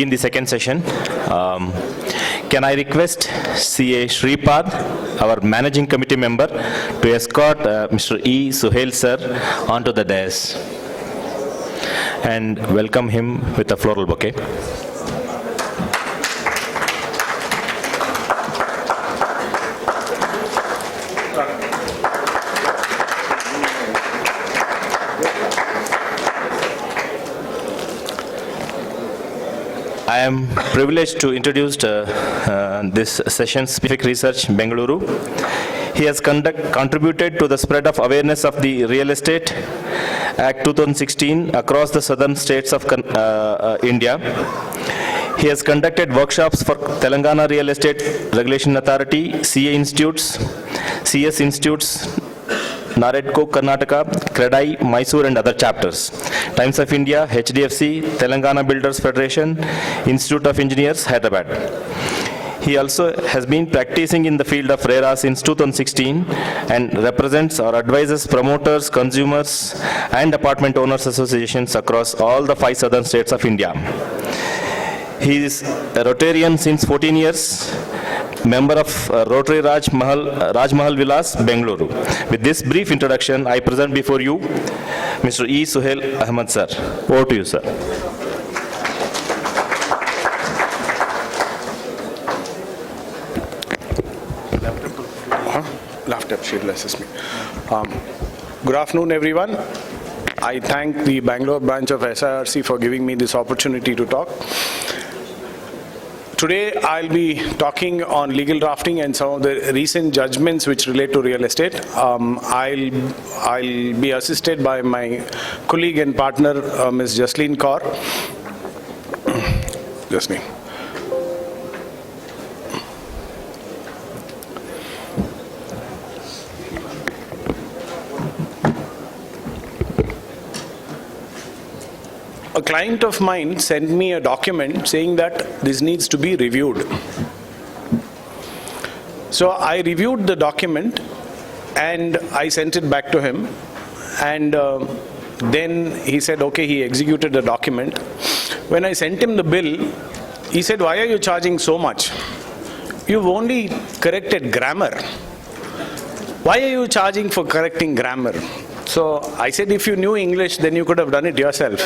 In the second session, can I request CA Shripad, our Managing Committee member, to escort Mr. E. Sohail sir onto the dais and welcome him with a floral bouquet. I am privileged to introduce this session's specific research, Bengaluru. He has contributed to the spread of awareness of the Real Estate Act 2016 across the southern states of India. He has conducted workshops for Telangana Real Estate Regulation Authority, CA Institutes, CS Institutes, Naredco, Karnataka, Credai, Mysore and other chapters. Times of India, HDFC, Telangana Builders Federation, Institute of Engineers, Hyderabad. He also has been practicing in the field of RERA since 2016 and represents or advises promoters, consumers and apartment owners associations across all the 5 southern states of India. He is a Rotarian since 14 years, member of Rotary Raj Mahal Vilas, Bengaluru. With this brief introduction, I present before you Mr. E. Sohail Ahmed, sir. Over to you, sir. Laptop should assist me. Good afternoon, everyone. I thank the Bangalore branch of SIRC for giving me this opportunity to talk. Today, I'll be talking on legal drafting and some of the recent judgments which relate to real estate. I'll be assisted by my colleague and partner, Ms. Jasleen Kaur. Jasleen. A client of mine sent me a document saying that this needs to be reviewed. So I reviewed the document and I sent it back to him, and then he said, okay, he executed the document. When I sent him the bill, he said, why are you charging so much? You've only corrected grammar. Why are you charging for correcting grammar? So I said, if you knew English, then you could have done it yourself.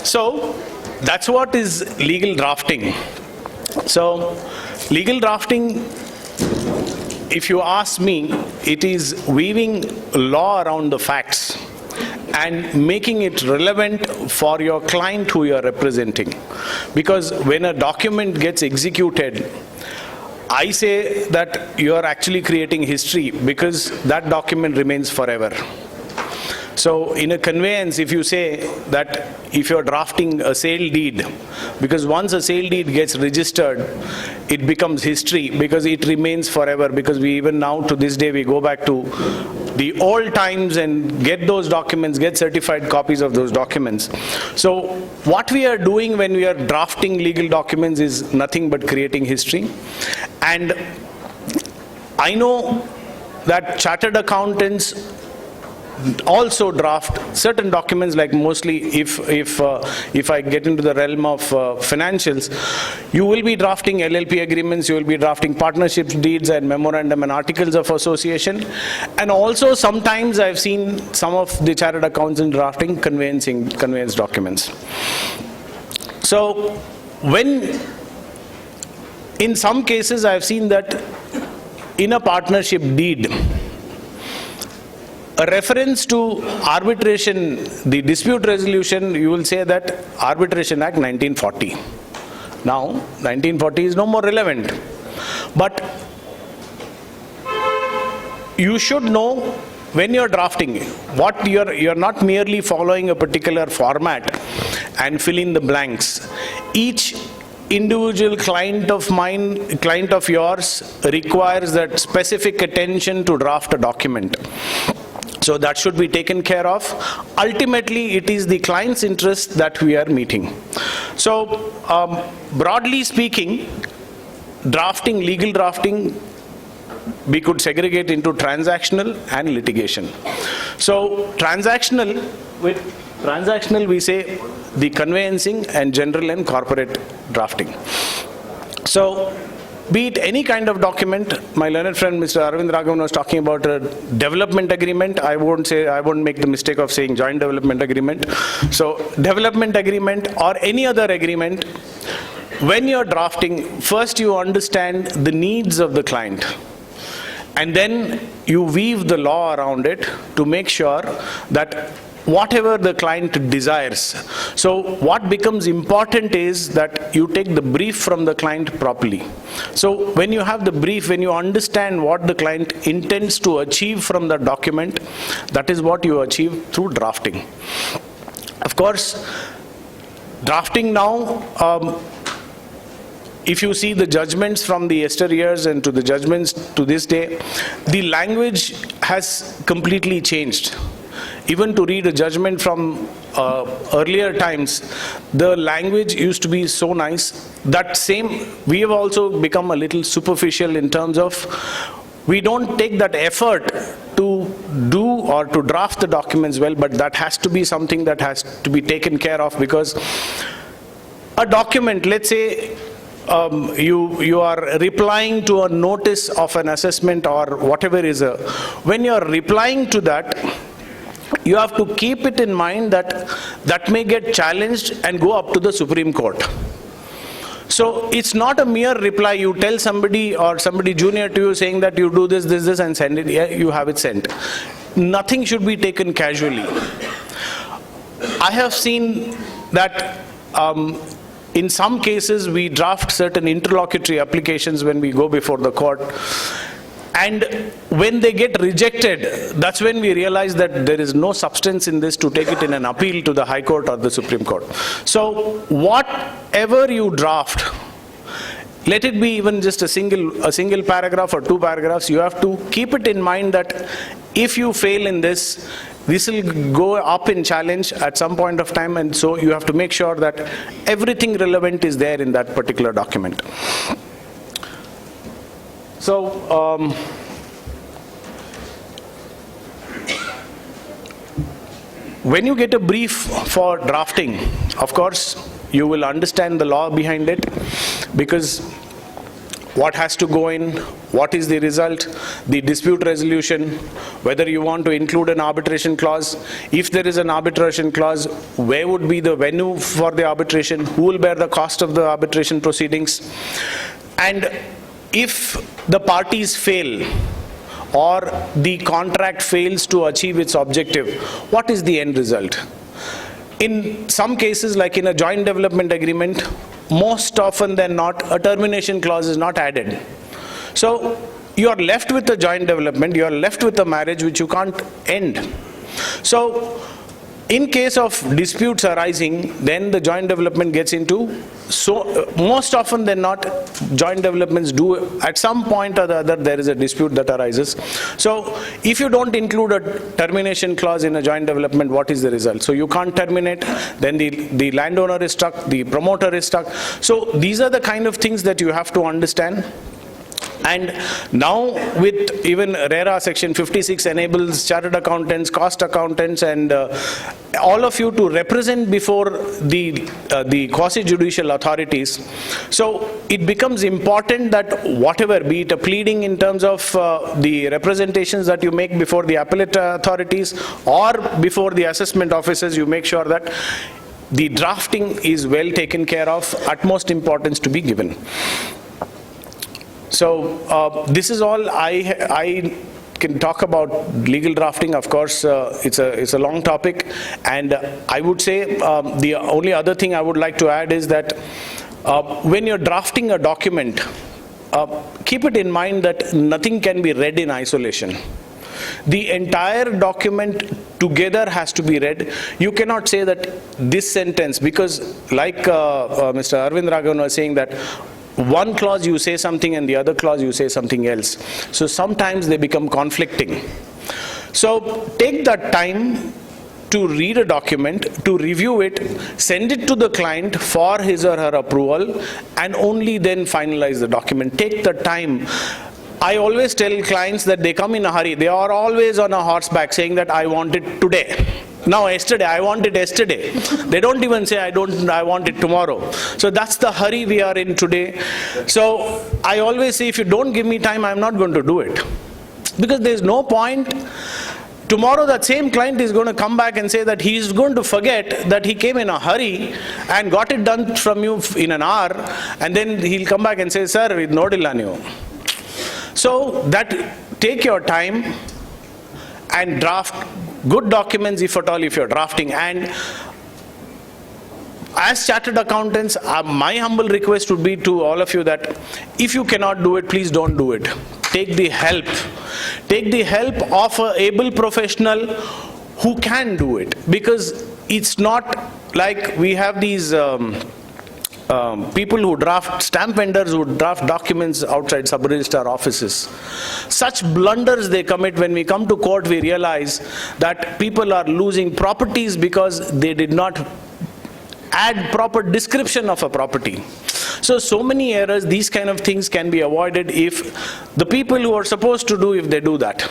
So that's what is legal drafting. So legal drafting, if you ask me, it is weaving law around the facts and making it relevant for your client who you are representing. Because when a document gets executed, I say that you are actually creating history because that document remains forever. So in a conveyance, if you say that if you're drafting a sale deed, because once a sale deed gets registered, it becomes history because it remains forever, because we even now to this day we go back to the old times and get those documents, get certified copies of those documents. So what we are doing when we are drafting legal documents is nothing but creating history. And I know that chartered accountants also draft certain documents, like mostly if I get into the realm of financials, you will be drafting LLP agreements, you will be drafting partnership deeds and memorandum and articles of association. And also sometimes I've seen some of the chartered accountants drafting conveyance documents. So when in some cases I've seen that in a partnership deed, a reference to arbitration, the dispute resolution, you will say that Arbitration Act 1940. Now, 1940 is no more relevant. But you should know when you're drafting, what you're not merely following a particular format and fill in the blanks. Each individual client of mine, client of yours, requires that specific attention to draft a document. So that should be taken care of. Ultimately, it is the client's interest that we are meeting. So, broadly speaking, drafting, legal drafting, we could segregate into transactional and litigation. So, transactional, with Transactional, we say the conveyancing and general and corporate drafting. So, be it any kind of document, my learned friend Mr. Arvind Raghavan was talking about a development agreement. I won't make the mistake of saying joint development agreement. So, development agreement or any other agreement, when you're drafting, first you understand the needs of the client. And then you weave the law around it to make sure that whatever the client desires. So what becomes important is that you take the brief from the client properly. So when you have the brief, when you understand what the client intends to achieve from the document, that is what you achieve through drafting. Of course, drafting now, if you see the judgments from the yesteryears and to the judgments to this day, the language has completely changed. Even to read a judgment from earlier times, the language used to be so nice. That same, we have also become a little superficial in terms of, we don't take that effort to do or to draft the documents well, but that has to be something that has to be taken care of, because a document, let's say, you are replying to a notice of an assessment or whatever is when you are replying to that, you have to keep it in mind that that may get challenged and go up to the Supreme Court. So it's not a mere reply. You tell somebody or somebody junior to you saying that you do this and send it, yeah, you have it sent. Nothing should be taken casually. I have seen that in some cases we draft certain interlocutory applications when we go before the court. And when they get rejected, that's when we realize that there is no substance in this to take it in an appeal to the High Court or the Supreme Court. So whatever you draft, let it be even just a single paragraph or two paragraphs, you have to keep it in mind that if you fail in this, this will go up in challenge at some point of time, and so you have to make sure that everything relevant is there in that particular document. So, when you get a brief for drafting, of course, you will understand the law behind it, because what has to go in, what is the result, the dispute resolution, whether you want to include an arbitration clause. If there is an arbitration clause, where would be the venue for the arbitration, who will bear the cost of the arbitration proceedings, and if the parties fail or the contract fails to achieve its objective, what is the end result? In some cases, like in a joint development agreement, most often than not, a termination clause is not added. So you are left with a joint development, you are left with a marriage which you can't end. So in case of disputes arising, then the joint development gets into, so most often than not, joint developments do, at some point or the other, there is a dispute that arises. So if you don't include a termination clause in a joint development, what is the result? So you can't terminate, then the landowner is stuck, the promoter is stuck. So these are the kind of things that you have to understand. And now with even RERA section 56 enables chartered accountants, cost accountants, and all of you to represent before the quasi-judicial authorities. So it becomes important that whatever, be it a pleading in terms of the representations that you make before the appellate authorities or before the assessment officers, you make sure that the drafting is well taken care of, utmost importance to be given. So this is all I can talk about legal drafting. Of course, it's a long topic, and I would say the only other thing I would like to add is that when you're drafting a document, keep it in mind that nothing can be read in isolation. The entire document together has to be read. You cannot say that this sentence, because like Mr. Arvind Raghavan was saying that one clause you say something and the other clause you say something else. So sometimes they become conflicting. So take that time to read a document, to review it, send it to the client for his or her approval, and only then finalize the document. Take the time. I always tell clients that they come in a hurry. They are always on a horseback saying that I want it today. now yesterday, I want it yesterday. They don't even say I want it tomorrow. So that's the hurry we are in today. So I always say, if you don't give me time, I'm not going to do it. Because there's no point. Tomorrow that same client is going to come back and say that he is going to forget that he came in a hurry and got it done from you in an hour, and then he'll come back and say, sir, with nodilla ನೀವು. So that, take your time and draft good documents, if at all, if you're drafting. And as chartered accountants, my humble request would be to all of you that if you cannot do it, please don't do it. Take the help. Take the help of an able professional who can do it. Because it's not like we have these people who draft, stamp vendors who draft documents outside sub-registrar offices. Such blunders they commit. When we come to court, we realize that people are losing properties because they did not add proper description of a property. So many errors, these kind of things can be avoided if the people who are supposed to do, if they do that.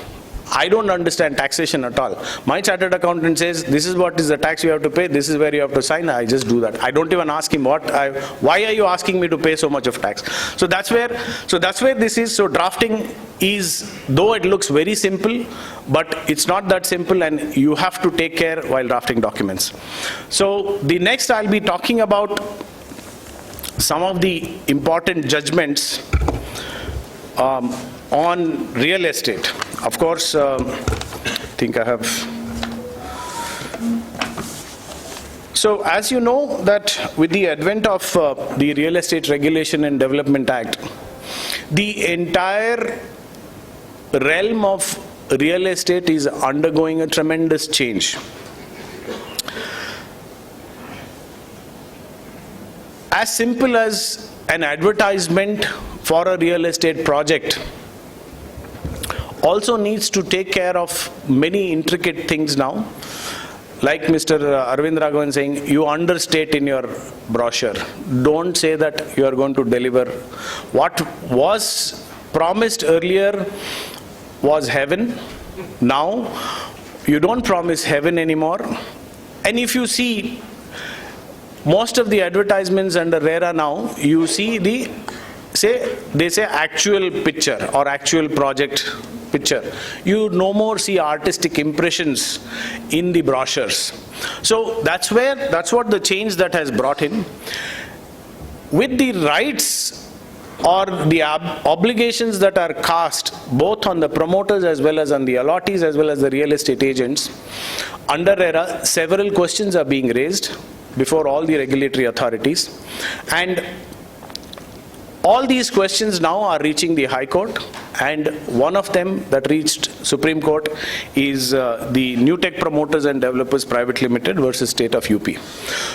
I don't understand taxation at all. My chartered accountant says, this is what is the tax you have to pay, this is where you have to sign, I just do that. I don't even ask him why are you asking me to pay so much of tax? So that's where this is. So drafting is, though it looks very simple, but it's not that simple, and you have to take care while drafting documents. So the next I'll be talking about some of the important judgments on real estate. Of course, I think I have. So as you know that with the advent of the Real Estate Regulation and Development Act, the entire realm of real estate is undergoing a tremendous change. As simple as an advertisement for a real estate project also needs to take care of many intricate things now. Like Mr. Arvind Raghavan saying, you understate in your brochure. Don't say that you are going to deliver. What was promised earlier was heaven. Now, you don't promise heaven anymore. And if you see most of the advertisements under RERA now, you see they say actual picture or actual project picture. You no more see artistic impressions in the brochures. So that's what the change that has brought in. With the rights or the obligations that are cast both on the promoters as well as on the allottees as well as the real estate agents, under RERA, several questions are being raised before all the regulatory authorities. And all these questions now are reaching the High Court, and one of them that reached Supreme Court is the New Tech Promoters and Developers Private Limited versus State of UP.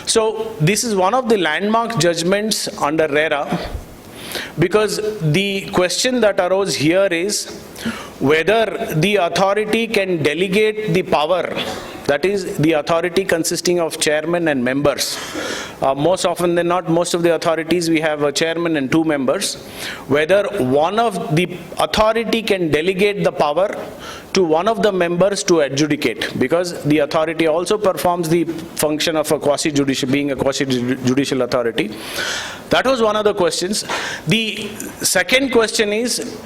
So this is one of the landmark judgments under RERA, because the question that arose here is whether the authority can delegate the power, that is the authority consisting of chairman and members. Most often than not, most of the authorities we have a chairman and 2 members. Whether one of the authority can delegate the power to one of the members to adjudicate, because the authority also performs the function of a quasi-judicial, being a quasi-judicial authority. That was one of the questions. The second question is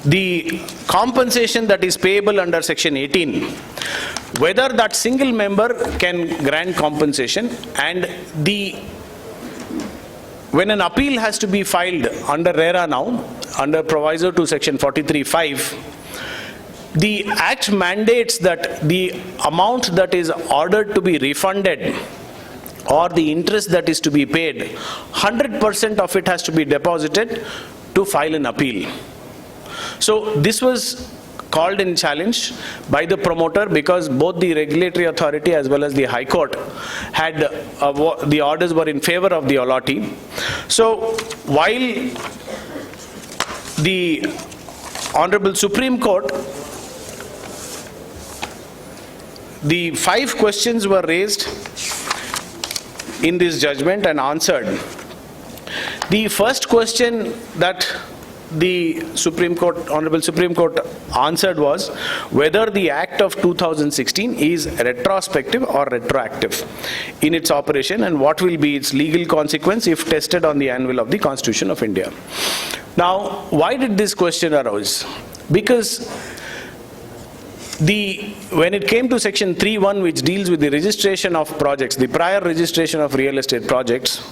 the compensation that is payable under Section 18, whether that single member can grant compensation. And when an appeal has to be filed under RERA now, under proviso to Section 43(5), the Act mandates that the amount that is ordered to be refunded or the interest that is to be paid, 100% of it has to be deposited to file an appeal. So this was called in challenge by the promoter, because both the regulatory authority as well as the High Court had the orders were in favor of the Allottee. So while the Honorable Supreme Court, the 5 questions were raised in this judgment and answered. The first question that the Supreme Court, Honorable Supreme Court answered was whether the Act of 2016 is retrospective or retroactive in its operation and what will be its legal consequence if tested on the anvil of the Constitution of India. Now, why did this question arise? Because when it came to section 3.1, which deals with the registration of projects, the prior registration of real estate projects,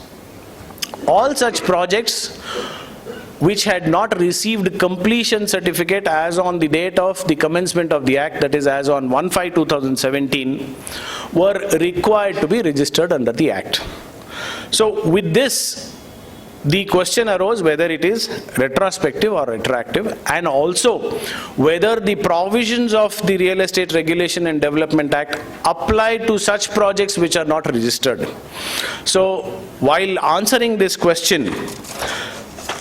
all such projects which had not received completion certificate as on the date of the commencement of the Act, that is as on 1/5/2017, were required to be registered under the Act. So with this, the question arose whether it is retrospective or retroactive, and also whether the provisions of the Real Estate Regulation and Development Act apply to such projects which are not registered. So while answering this question,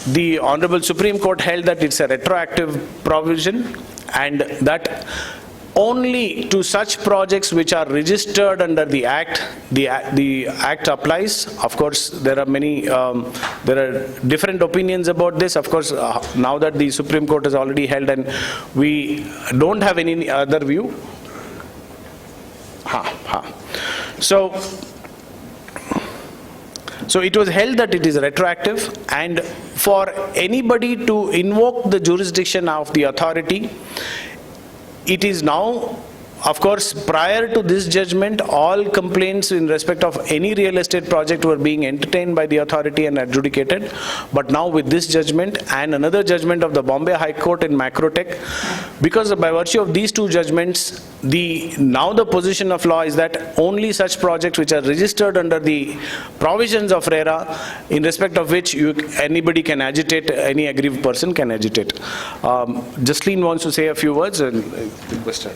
the Honorable Supreme Court held that it's a retroactive provision and that only to such projects which are registered under the Act, the Act applies. Of course, there are many, there are different opinions about this. Of course, now that the Supreme Court has already held and we don't have any other view. So it was held that it is retroactive, and for anybody to invoke the jurisdiction of the authority, it is now, of course, prior to this judgment, all complaints in respect of any real estate project were being entertained by the authority and adjudicated. But now with this judgment and another judgment of the Bombay High Court in Macrotech, because by virtue of these two judgments, now the position of law is that only such projects which are registered under the provisions of RERA, in respect of which anybody can agitate, any aggrieved person can agitate. Jasleen wants to say a few words, and request her.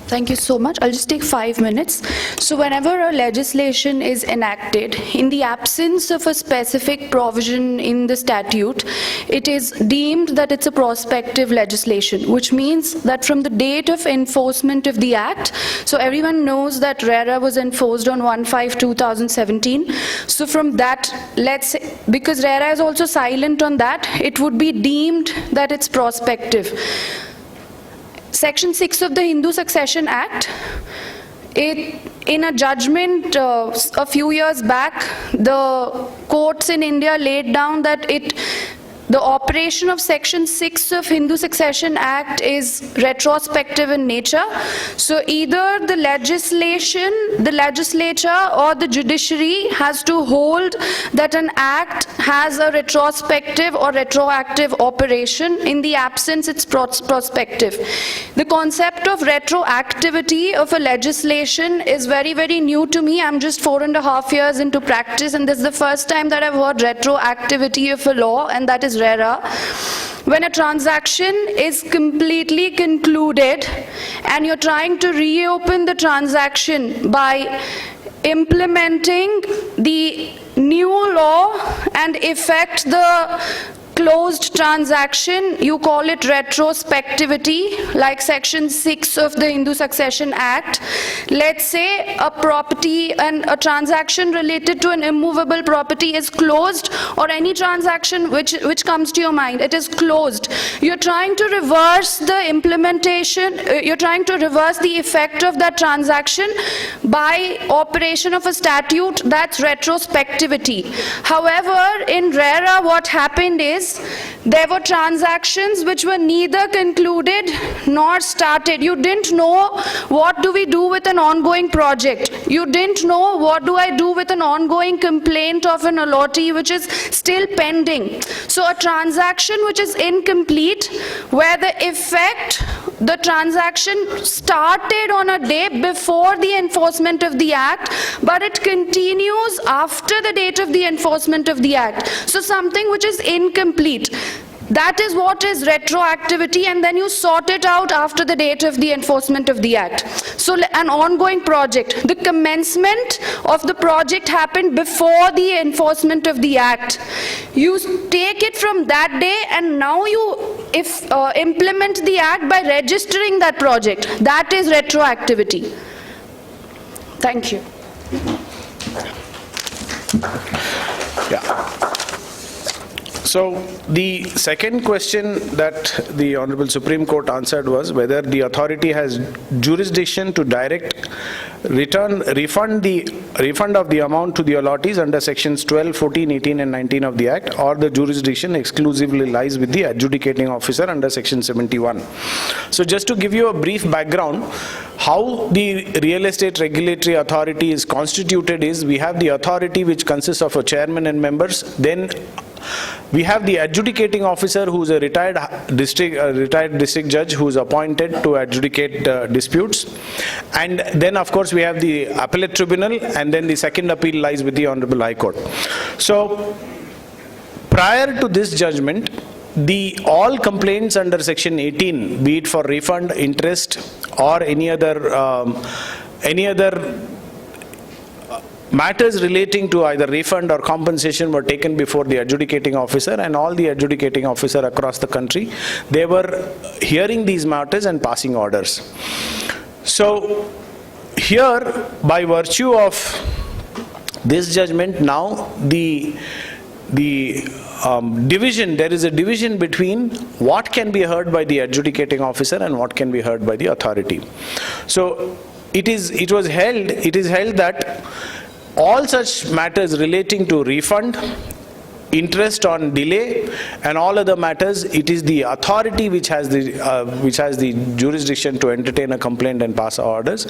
Thank you so much. I'll just take 5 minutes. So whenever a legislation is enacted, in the absence of a specific provision in the statute, it is deemed that it's a prospective legislation, which means that from the date of enforcement of the Act, so everyone knows that RERA was enforced on 1/5/2017. So from that, let's say, because RERA is also silent on that, it would be deemed that it's prospective. Section 6 of the Hindu Succession Act, in a judgment a few years back, the courts in India laid down that the operation of Section 6 of Hindu Succession Act is retrospective in nature. So either the legislature or the judiciary has to hold that an act has a retrospective or retroactive operation. In the absence, it's prospective. The concept of retroactivity of a legislation is very, very new to me. I'm just 4.5 years into practice, and this is the first time that I've heard retroactivity of a law, and that is RERA. When a transaction is completely concluded and you're trying to reopen the transaction by implementing the new law and effect the closed transaction, you call it retrospectivity, like Section 6 of the Hindu Succession Act. Let's say a property and a transaction related to an immovable property is closed, or any transaction which comes to your mind, it is closed. You're trying to reverse the implementation, you're trying to reverse the effect of that transaction by operation of a statute. That's retrospectivity. However, in RERA, what happened is there were transactions which were neither concluded nor started. You didn't know what do we do with an ongoing project. You didn't know what do I do with an ongoing complaint of an Allottee which is still pending. So a transaction which is incomplete, where the transaction started on a day before the enforcement of the Act, but it continues after the date of the enforcement of the Act. So something which is incomplete, that is what is retroactivity, and then you sort it out after the date of the enforcement of the Act. So an ongoing project, the commencement of the project happened before the enforcement of the Act. You take it from that day, and now you implement the Act by registering that project. That is retroactivity. Thank you. Yeah. So the second question that the Honorable Supreme Court answered was whether the authority has jurisdiction to direct refund of the amount to the allottees under sections 12, 14, 18 and 19 of the Act, or the jurisdiction exclusively lies with the adjudicating officer under section 71. So just to give you a brief background, how the real estate regulatory authority is constituted is we have the authority which consists of a chairman and members, then we have the adjudicating officer who is a retired district judge who is appointed to adjudicate disputes, and then of course we have the appellate tribunal, and then the second appeal lies with the Honorable High Court. So prior to this judgment, all complaints under section 18, be it for refund, interest or any other matters relating to either refund or compensation were taken before the adjudicating officer, and all the adjudicating officer across the country, they were hearing these matters and passing orders. So here, by virtue of this judgment, now there is a division between what can be heard by the adjudicating officer and what can be heard by the authority. So it is held that all such matters relating to refund, interest on delay and all other matters, it is the authority which has the jurisdiction to entertain a complaint and pass orders.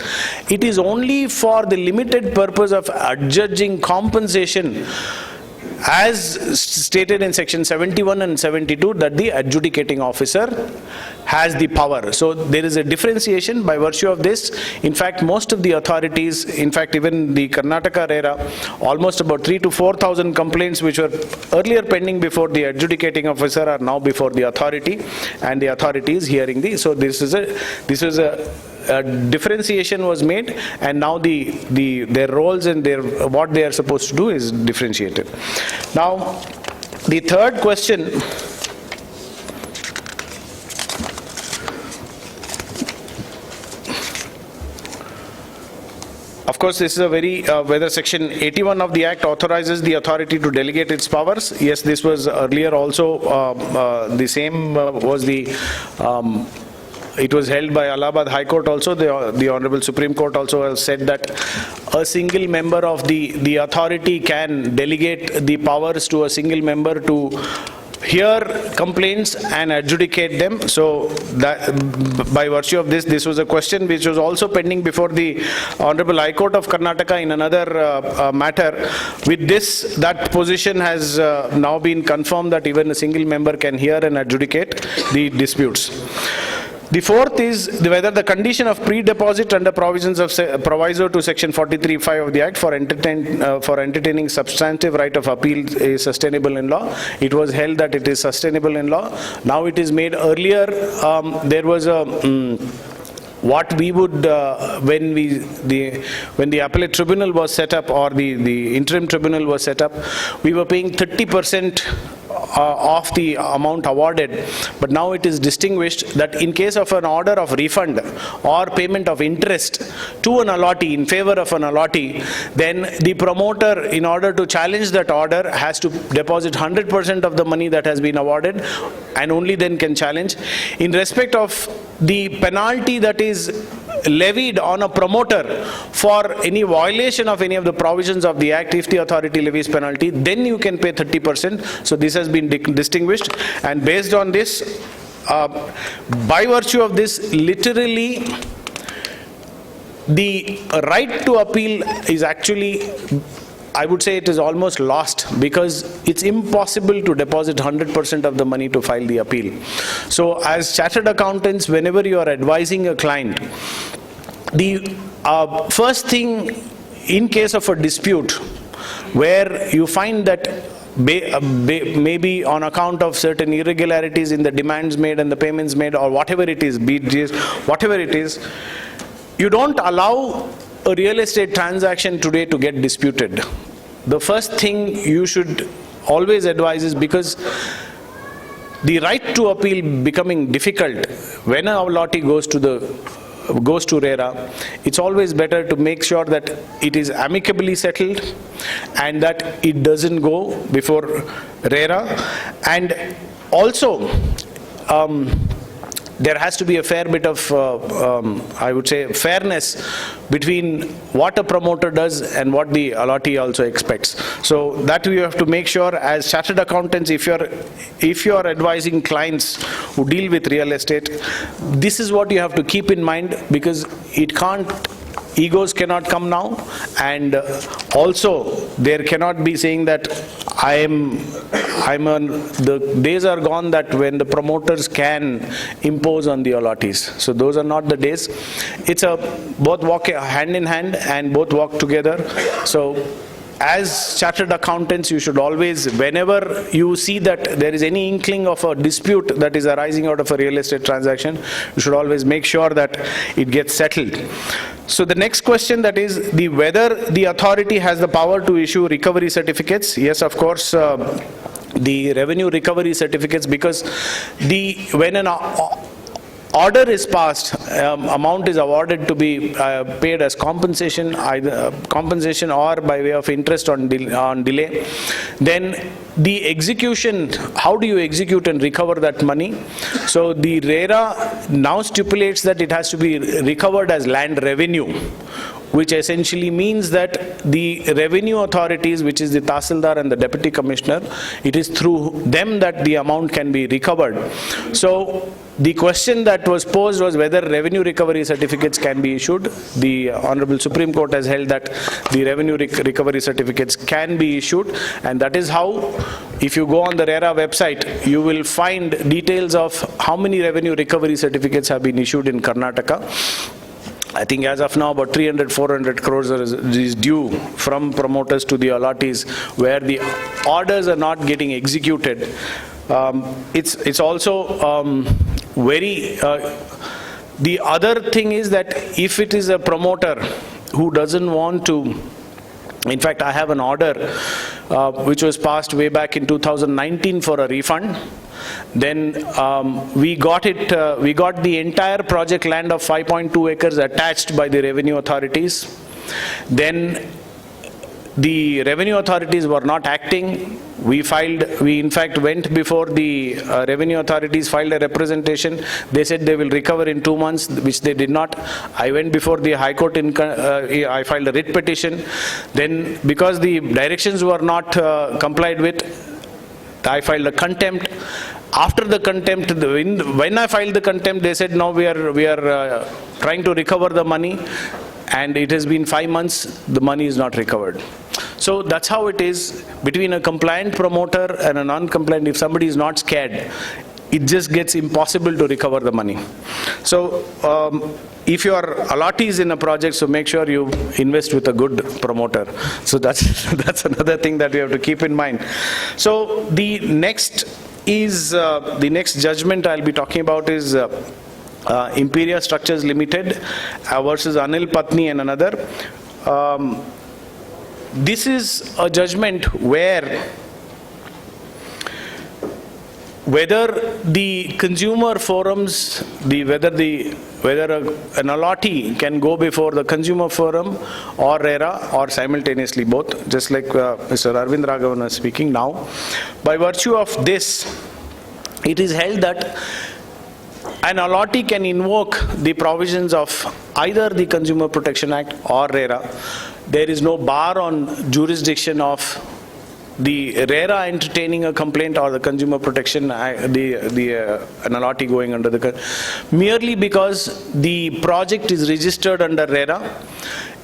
It is only for the limited purpose of adjudging compensation, as stated in section 71 and 72, that the adjudicating officer has the power. So there is a differentiation by virtue of this. In fact, most of the authorities, in fact even the Karnataka RERA, almost about 3,000 to 4,000 complaints which were earlier pending before the adjudicating officer are now before the authority, and the authority is hearing these. So this is a differentiation was made, and now their roles and what they are supposed to do is differentiated. Now, the third question, of course, this is a very, whether section 81 of the Act authorizes the authority to delegate its powers. Yes, this was earlier also, the same was the, it was held by Allahabad High Court also. The Honorable Supreme Court also has said that a single member of the authority can delegate the powers to a single member to hear complaints and adjudicate them. So that, by virtue of this was a question which was also pending before the Honorable High Court of Karnataka in another matter. With this, that position has now been confirmed that even a single member can hear and adjudicate the disputes. The fourth is whether the condition of pre-deposit under provisions of proviso to section 43(5) of the Act for entertaining substantive right of appeal is sustainable in law. It was held that it is sustainable in law. Now it is made earlier. There was a what we would when the appellate tribunal was set up, or the interim tribunal was set up, we were paying 30% of the amount awarded, but now it is distinguished that in case of an order of refund or payment of interest to an allottee, in favor of an allottee, then the promoter, in order to challenge that order, has to deposit 100% of the money that has been awarded, and only then can challenge. In respect of the penalty that is levied on a promoter for any violation of any of the provisions of the Act, if the authority levies penalty, then you can pay 30%. So this has been distinguished, and based on this, by virtue of this, literally the right to appeal is actually, I would say it is almost lost, because it's impossible to deposit 100% of the money to file the appeal. So as chartered accountants, whenever you are advising a client, the first thing, in case of a dispute where you find that maybe on account of certain irregularities in the demands made and the payments made, or whatever it is, whatever it is, you don't allow a real estate transaction today to get disputed. The first thing you should always advise is, because the right to appeal becoming difficult when a allottee goes to the goes to RERA, it's always better to make sure that it is amicably settled and that it doesn't go before RERA. And also, there has to be a fair bit of, I would say, fairness between what a promoter does and what the allottee also expects. So that we have to make sure as chartered accountants, if you're advising clients who deal with real estate, this is what you have to keep in mind, because egos cannot come now, and also there cannot be saying that the days are gone that when the promoters can impose on the allottees. So those are not the days. It's both walk hand in hand and both walk together. So as chartered accountants, you should always, whenever you see that there is any inkling of a dispute that is arising out of a real estate transaction, you should always make sure that it gets settled. So the next question, that is whether the authority has the power to issue recovery certificates. Yes, of course, the revenue recovery certificates, because when an order is passed, amount is awarded to be paid as compensation, either compensation or by way of interest on delay. Then the execution, how do you execute and recover that money? So the RERA now stipulates that it has to be recovered as land revenue, which essentially means that the revenue authorities, which is the Tahsildar and the Deputy Commissioner, it is through them that the amount can be recovered. So the question that was posed was whether revenue recovery certificates can be issued. The Honorable Supreme Court has held that the revenue recovery certificates can be issued, and that is how, if you go on the RERA website, you will find details of how many revenue recovery certificates have been issued in Karnataka. I think as of now about 300-400 crores is due from promoters to the allottees, where the orders are not getting executed. It's also very, the other thing is that if it is a promoter who doesn't want to, in fact, I have an order which was passed way back in 2019 for a refund. Then we got the entire project land of 5.2 acres attached by the revenue authorities. Then the revenue authorities were not acting. We in fact went before the revenue authorities, filed a representation. They said they will recover in 2 months, which they did not. I went before the High Court, I filed a writ petition. Then because the directions were not complied with, I filed a contempt. After the contempt, when I filed the contempt, they said, no, we are trying to recover the money, and it has been 5 months, the money is not recovered. So that's how it is between a compliant promoter and a non-compliant. If somebody is not scared, it just gets impossible to recover the money. So if your allottee is in a project, so make sure you invest with a good promoter. So that's another thing that we have to keep in mind. So the next judgment I'll be talking about is Imperia Structures Limited versus Anil Patni and another. This is a judgment where whether the consumer forums, whether an allottee can go before the consumer forum or RERA, or simultaneously both, just like Mr. Arvind Raghavan is speaking now. By virtue of this, it is held that an allottee can invoke the provisions of either the Consumer Protection Act or RERA. There is no bar on jurisdiction of the RERA entertaining a complaint or the Consumer Protection Act, an allottee going under the, merely because the project is registered under RERA.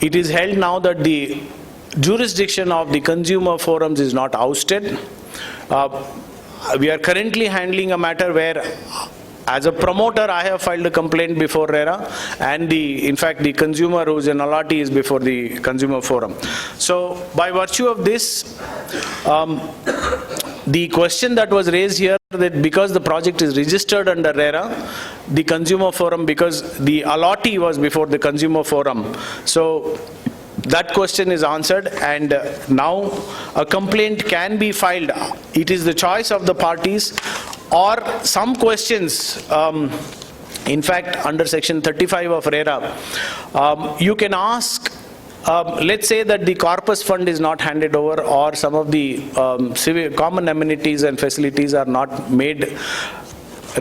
It is held now that the jurisdiction of the consumer forums is not ousted. We are currently handling a matter where, as a promoter, I have filed a complaint before RERA, and in fact, the consumer who is an allottee is before the consumer forum. So, by virtue of this, the question that was raised here, that because the project is registered under RERA, the consumer forum, because the allottee was before the consumer forum. So, that question is answered, and now a complaint can be filed. It is the choice of the parties, or some questions In fact, under section 35 of RERA, you can ask, let's say that the corpus fund is not handed over, or some of the common amenities and facilities are not made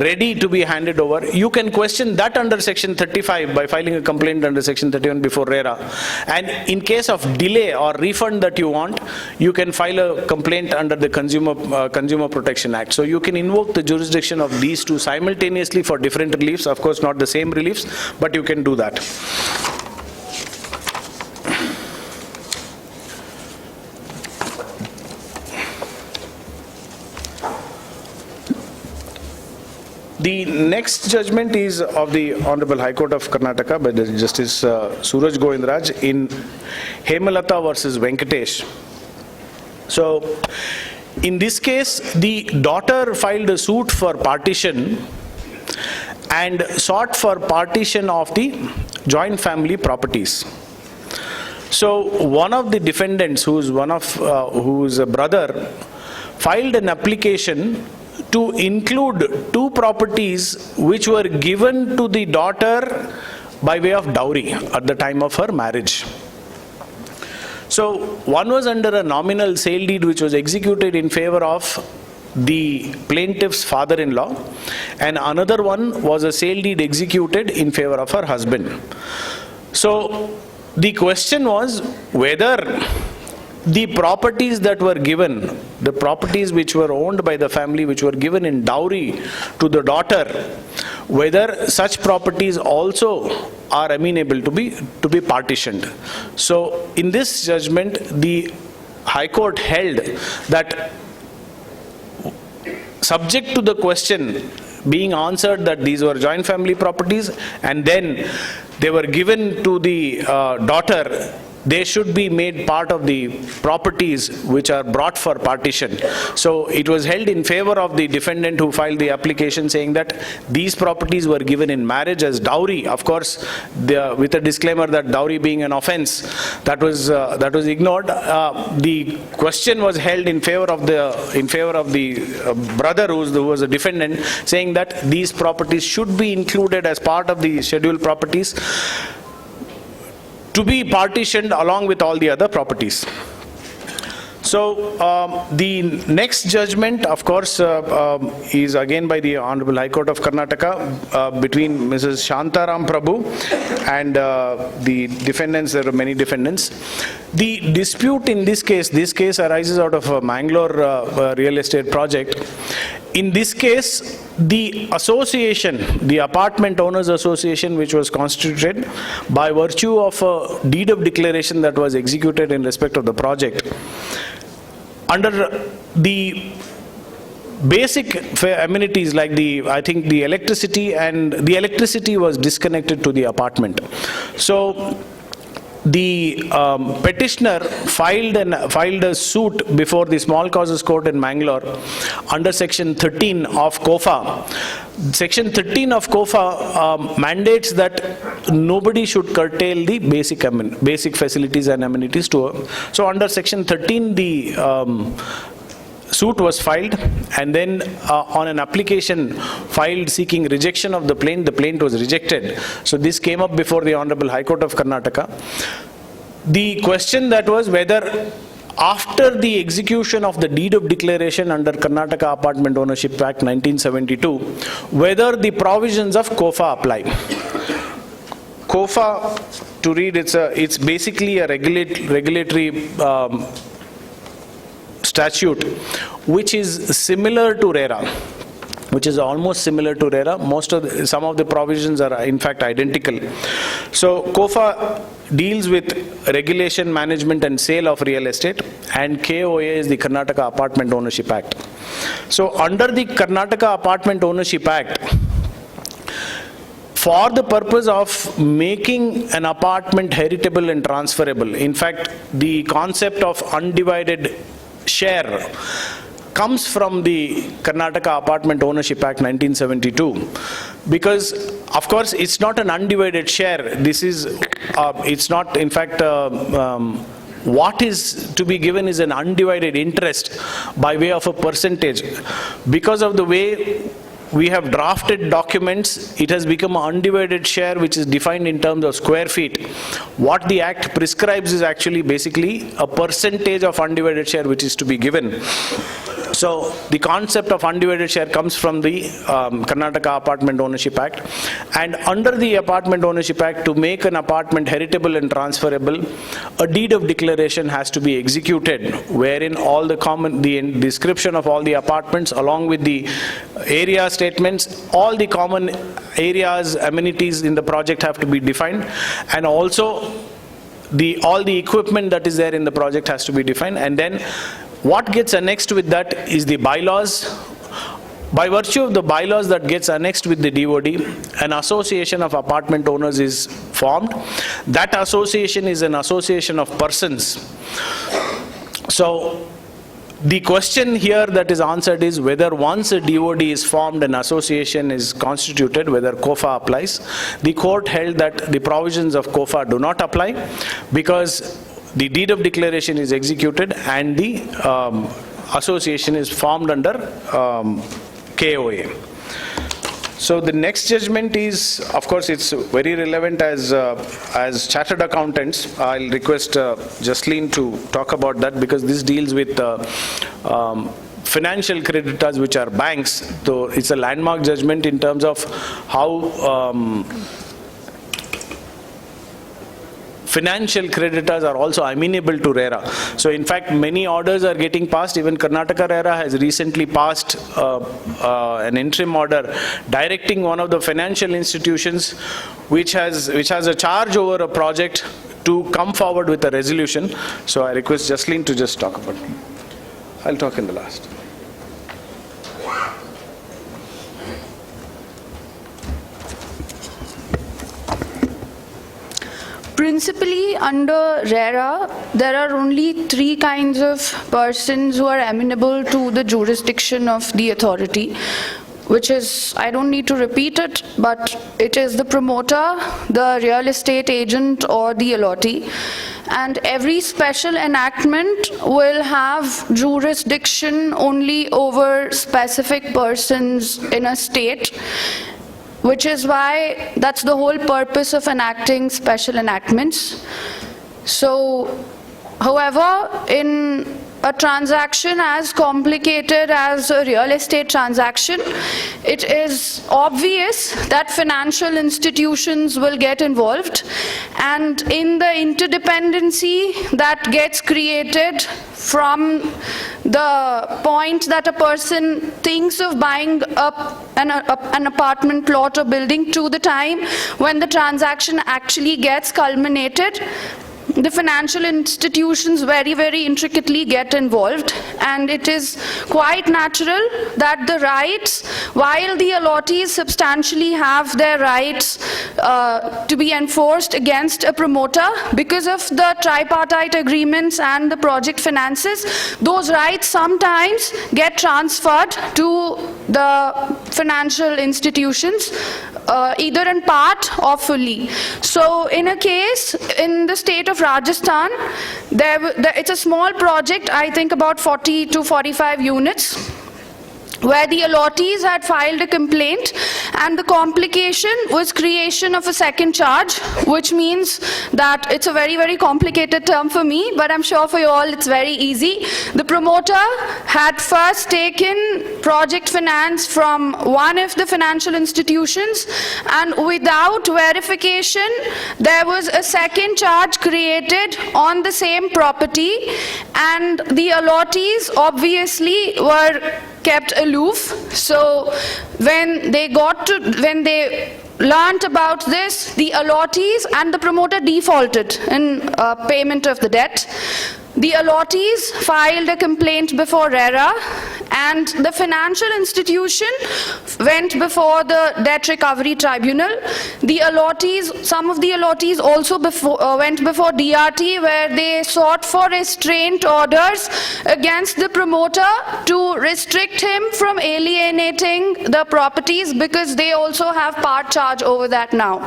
ready to be handed over. You can question that under section 35 by filing a complaint under section 31 before RERA. And in case of delay or refund that you want, you can file a complaint under the Consumer Protection Act. So you can invoke the jurisdiction of these two simultaneously for different reliefs. Of course, not the same reliefs, but you can do that. The next judgment is of the Honorable High Court of Karnataka by the Justice Suraj Govindraj in Hemlata versus Venkatesh. So, in this case, the daughter filed a suit for partition and sought for partition of the joint family properties. So, one of the defendants, who's a brother, filed an application to include two properties which were given to the daughter by way of dowry at the time of her marriage. So one was under a nominal sale deed which was executed in favor of the plaintiff's father-in-law, and another one was a sale deed executed in favor of her husband. So the question was whether the properties that were given, the properties which were owned by the family, which were given in dowry to the daughter, whether such properties also are amenable to be partitioned. So in this judgment, the High Court held that, subject to the question being answered that these were joint family properties and then they were given to the daughter, they should be made part of the properties which are brought for partition. So it was held in favor of the defendant who filed the application, saying that these properties were given in marriage as dowry. Of course, with a disclaimer that dowry being an offense, that was ignored. The question was held in favor of the brother who was a defendant, saying that these properties should be included as part of the scheduled properties to be partitioned along with all the other properties. So the next judgment, of course, is again by the Honorable High Court of Karnataka between Mrs. Shantaram Prabhu and the defendants. There are many defendants. The dispute in this case arises out of a Mangalore real estate project. In this case, the association, the Apartment Owners Association, which was constituted by virtue of a deed of declaration that was executed in respect of the project, under the basic amenities like the electricity was disconnected to the apartment. So the petitioner filed a suit before the Small Causes Court in Mangalore under Section 13 of COFA. Section 13 of COFA mandates that nobody should curtail the basic facilities and amenities to her. So under Section 13, the suit was filed, and then on an application filed seeking rejection of the plaint was rejected. So this came up before the Honorable High Court of Karnataka. The question that was whether after the execution of the deed of declaration under Karnataka Apartment Ownership Act 1972, whether the provisions of COFA apply. COFA, to read, it's basically a regulatory statute which is similar to RERA, which is almost similar to RERA. Some of the provisions are in fact identical. So COFA deals with regulation, management and sale of real estate, and KOA is the Karnataka Apartment Ownership Act. So under the Karnataka Apartment Ownership Act, for the purpose of making an apartment heritable and transferable, in fact the concept of undivided share comes from the Karnataka Apartment Ownership Act 1972, because of course it's not an undivided share. This is it's not, in fact, what is to be given is an undivided interest by way of a percentage. Because of the way we have drafted documents, it has become an undivided share which is defined in terms of square feet. What the Act prescribes is actually basically a percentage of undivided share which is to be given. So the concept of undivided share comes from the Karnataka Apartment Ownership Act. And under the Apartment Ownership Act, to make an apartment heritable and transferable, a deed of declaration has to be executed, wherein all the description of all the apartments along with the area statements, all the common areas, amenities in the project have to be defined, and also all the equipment that is there in the project has to be defined. And then what gets annexed with that is the bylaws. By virtue of the bylaws that gets annexed with the DOD, an association of apartment owners is formed. That association is an association of persons. So the question here that is answered is whether once a DOD is formed, an association is constituted, whether COFA applies. The court held that the provisions of COFA do not apply because the deed of declaration is executed and the association is formed under KOA. So the next judgment is, of course, it's very relevant as chartered accountants. I'll request Jasleen to talk about that because this deals with financial creditors, which are banks. So it's a landmark judgment in terms of how financial creditors are also amenable to RERA. So in fact, many orders are getting passed. Even Karnataka RERA has recently passed an interim order directing one of the financial institutions which has a charge over a project to come forward with a resolution. So I request Jasleen to just talk about it. I'll talk in the last. Principally, under RERA, there are only 3 kinds of persons who are amenable to the jurisdiction of the authority, which is, I don't need to repeat it, but it is the promoter, the real estate agent, or the allottee. And every special enactment will have jurisdiction only over specific persons in a state, which is why that's the whole purpose of enacting special enactments. So, however, in a transaction as complicated as a real estate transaction, it is obvious that financial institutions will get involved, and in the interdependency that gets created from the point that a person thinks of buying up an apartment plot or building to the time when the transaction actually gets culminated, the financial institutions very, very intricately get involved, and it is quite natural that the rights, while the allottees substantially have their rights to be enforced against a promoter because of the tripartite agreements and the project finances, those rights sometimes get transferred to the financial institutions, either in part or fully. So in a case in the state of Rajasthan, it's a small project, I think about 40 to 45 units, where the allottees had filed a complaint, and the complication was creation of a second charge, which means that it's a very, very complicated term for me, but I'm sure for you all it's very easy. The promoter had first taken project finance from one of the financial institutions, and without verification, there was a second charge created on the same property, and the allottees obviously were kept aloof. So when they learnt about this, the allottees and the promoter defaulted in payment of the debt. The allottees filed a complaint before RERA, and the financial institution went before the Debt Recovery Tribunal. The allottees, some of the allottees also went before DRT, where they sought for restraint orders against the promoter to restrict him from alienating the properties, because they also have part charge over that now.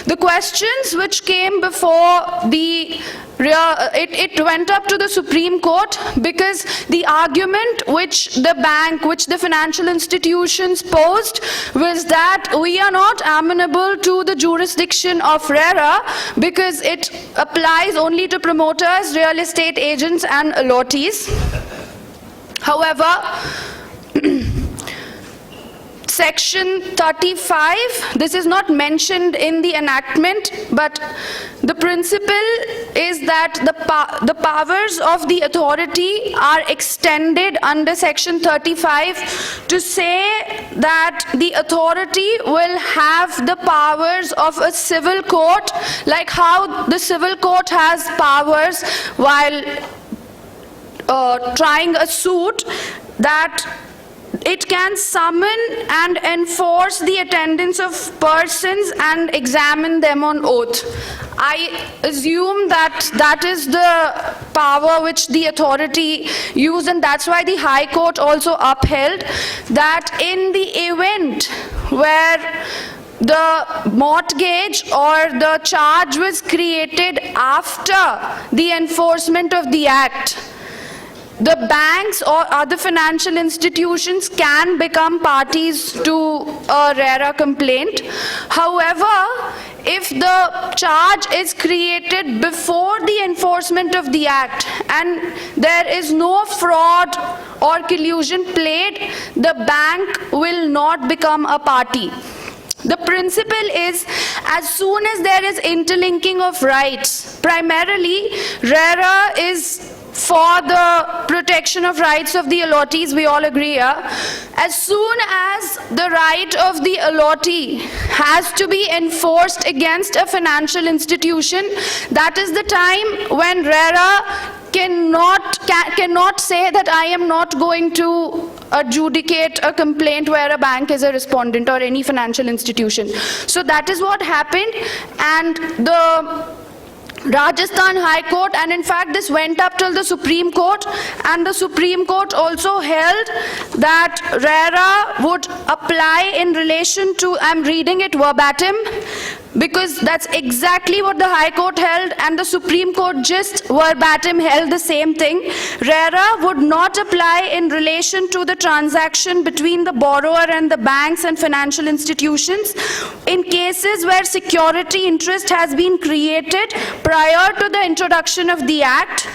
The questions which came before the it went up to the Supreme Court because the argument which the financial institutions posed was that we are not amenable to the jurisdiction of RERA because it applies only to promoters, real estate agents and allottees. However, Section 35, this is not mentioned in the enactment, but the principle is that the powers of the authority are extended under Section 35 to say that the authority will have the powers of a civil court, like how the civil court has powers while trying a suit, that it can summon and enforce the attendance of persons and examine them on oath. I assume that that is the power which the authority used, and that's why the High Court also upheld that in the event where the mortgage or the charge was created after the enforcement of the Act, the banks or other financial institutions can become parties to a RERA complaint. However, if the charge is created before the enforcement of the Act and there is no fraud or collusion played, the bank will not become a party. The principle is, as soon as there is interlinking of rights, primarily RERA is for the protection of rights of the allottees, we all agree here. As soon as the right of the allottee has to be enforced against a financial institution, that is the time when RERA cannot say that I am not going to adjudicate a complaint where a bank is a respondent or any financial institution. So that is what happened, and the Rajasthan High Court, and in fact this went up till the Supreme Court, and the Supreme Court also held that RERA would apply in relation to, I'm reading it verbatim, because that's exactly what the High Court held, and the Supreme Court just verbatim held the same thing. RERA would not apply in relation to the transaction between the borrower and the banks and financial institutions in cases where security interest has been created prior to the introduction of the Act,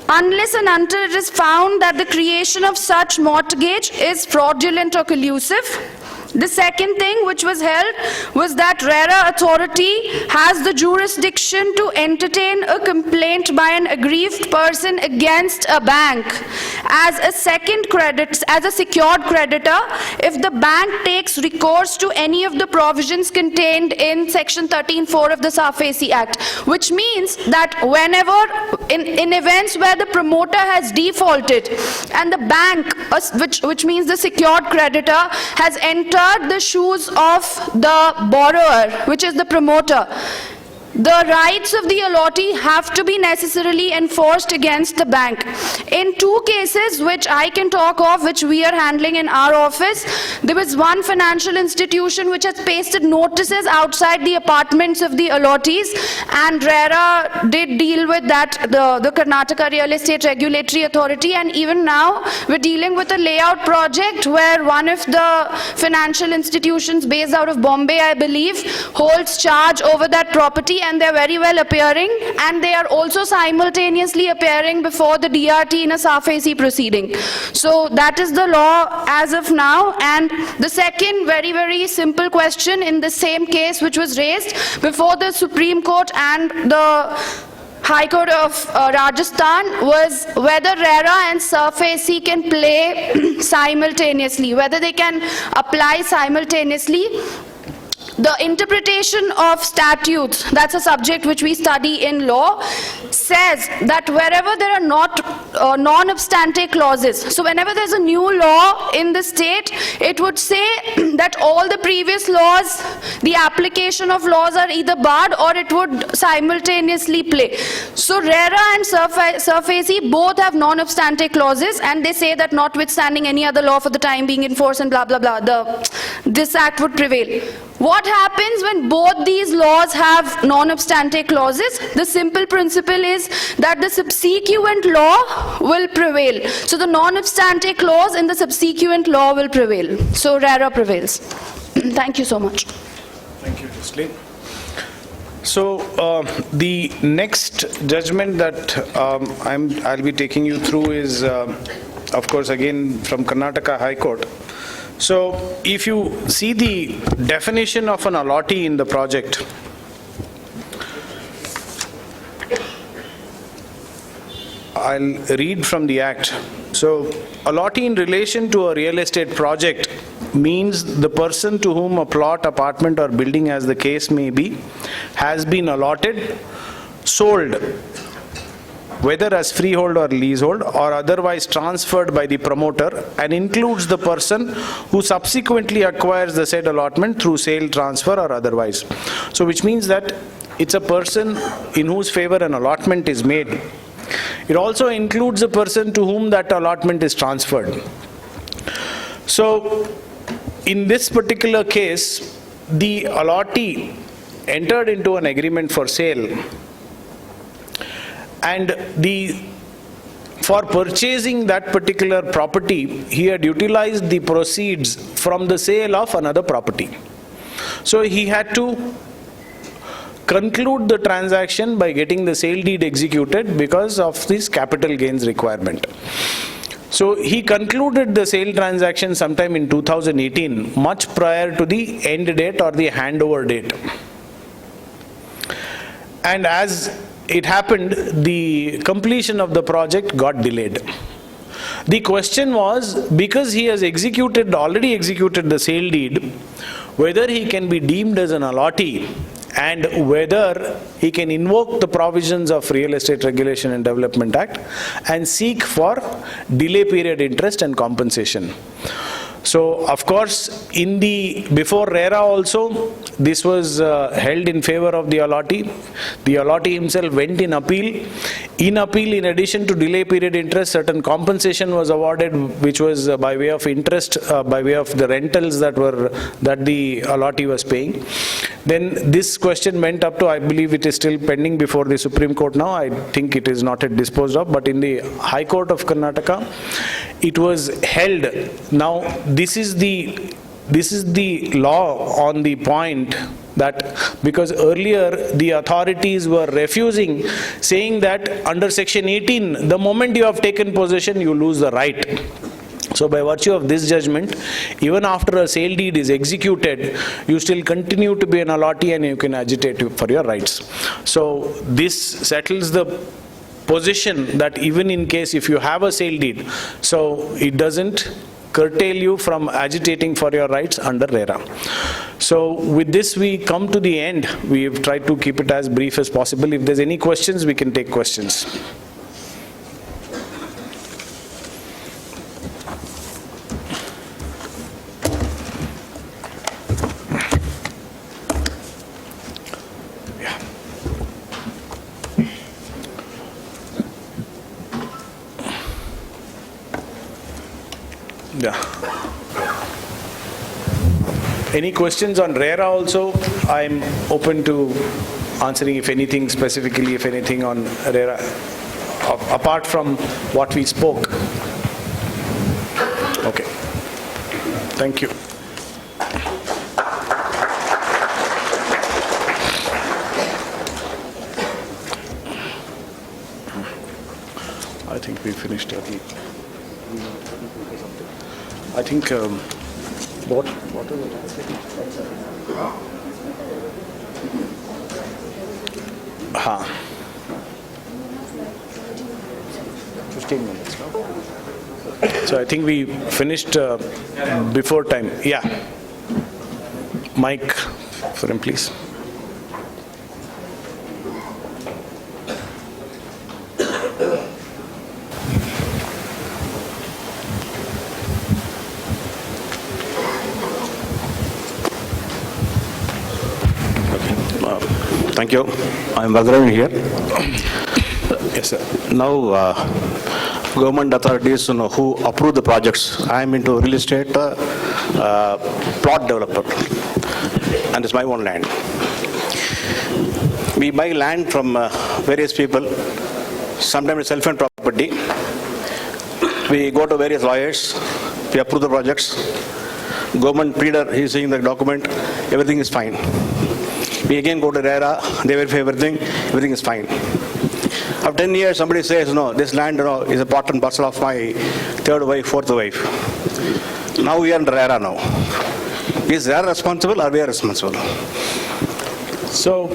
unless and until it is found that the creation of such mortgage is fraudulent or collusive. The second thing which was held was that RERA authority has the jurisdiction to entertain a complaint by an aggrieved person against a bank as a secured creditor if the bank takes recourse to any of the provisions contained in Section 13(4) of the SARFAESI Act, which means that whenever in events where the promoter has defaulted and the bank, which means the secured creditor, has entered the shoes of the borrower, which is the promoter, the rights of the allottee have to be necessarily enforced against the bank. In two cases which I can talk of, which we are handling in our office, there was one financial institution which has pasted notices outside the apartments of the allottees, and RERA did deal with that, the Karnataka Real Estate Regulatory Authority, and even now we're dealing with a layout project where one of the financial institutions based out of Bombay, I believe, holds charge over that property, and they're very well appearing, and they are also simultaneously appearing before the DRT in a SARFAESI proceeding. So that is the law as of now. And the second very, very simple question in the same case which was raised before the Supreme Court and the High Court of Rajasthan was whether RERA and SARFAESI can play simultaneously, whether they can apply simultaneously. The interpretation of statutes, that's a subject which we study in law, says that wherever there are not non-obstante clauses, so whenever there's a new law in the state, it would say that all the previous laws, the application of laws are either barred or it would simultaneously play. So RERA and SARFAESI both have non-obstante clauses, and they say that notwithstanding any other law for the time being in force and blah blah blah, this act would prevail. What happens when both these laws have non-obstante clauses? The simple principle is that the subsequent law will prevail. So the non-obstante clause in the subsequent law will prevail. So RERA prevails. Thank you so much. Thank you, Jocelyn. So the next judgment that I'll be taking you through is, of course, again from Karnataka High Court. So if you see the definition of an allottee in the project, I'll read from the Act. So allottee in relation to a real estate project means the person to whom a plot, apartment or building, as the case may be, has been allotted, sold, whether as freehold or leasehold, or otherwise transferred by the promoter, and includes the person who subsequently acquires the said allotment through sale, transfer or otherwise. So which means that it's a person in whose favor an allotment is made. It also includes a person to whom that allotment is transferred. So in this particular case, the allottee entered into an agreement for sale, and for purchasing that particular property, he had utilized the proceeds from the sale of another property. So he had to conclude the transaction by getting the sale deed executed because of this capital gains requirement. So he concluded the sale transaction sometime in 2018, much prior to the end date or the handover date. And as it happened, the completion of the project got delayed. The question was, because he has already executed the sale deed, whether he can be deemed as an allottee and whether he can invoke the provisions of Real Estate Regulation and Development Act and seek for delay period interest and compensation. So, of course, before RERA also, this was held in favor of the allottee. The allottee himself went in appeal. In appeal, in addition to delay period interest, certain compensation was awarded, which was by way of interest, by way of the rentals that the allottee was paying. Then this question went up to, I believe it is still pending before the Supreme Court now. I think it is not yet disposed of, but in the High Court of Karnataka, it was held. Now, this is the law on the point that because earlier the authorities were refusing, saying that under Section 18, the moment you have taken possession, you lose the right. So by virtue of this judgment, even after a sale deed is executed, you still continue to be an allottee and you can agitate for your rights. So this settles the position that even in case if you have a sale deed, so it doesn't curtail you from agitating for your rights under RERA. So with this we come to the end. We have tried to keep it as brief as possible. If there's any questions, we can take questions. Yeah. Any questions on RERA also? I'm open to answering if anything specifically, if anything on RERA, apart from what we spoke. Okay. Thank you. I think we finished early. I think what is it? Ha. 15 minutes now. So I think we finished before time. Yeah. Mic for him, please. Thank you. I am Bhadran here. Yes, sir. Now, government authorities who approve the projects. I am into real estate plot developer. and it's my own land. We buy land from various people. Sometimes it's self-owned property. We go to various lawyers. We approve the projects. Government pleader, he's seeing the document. Everything is fine. We again go to RERA. They verify everything. Everything is fine. After 10 years, somebody says, no, this land is a part and parcel of my third wife, fourth wife. Now we are under RERA now. Is RERA responsible or we are responsible? So,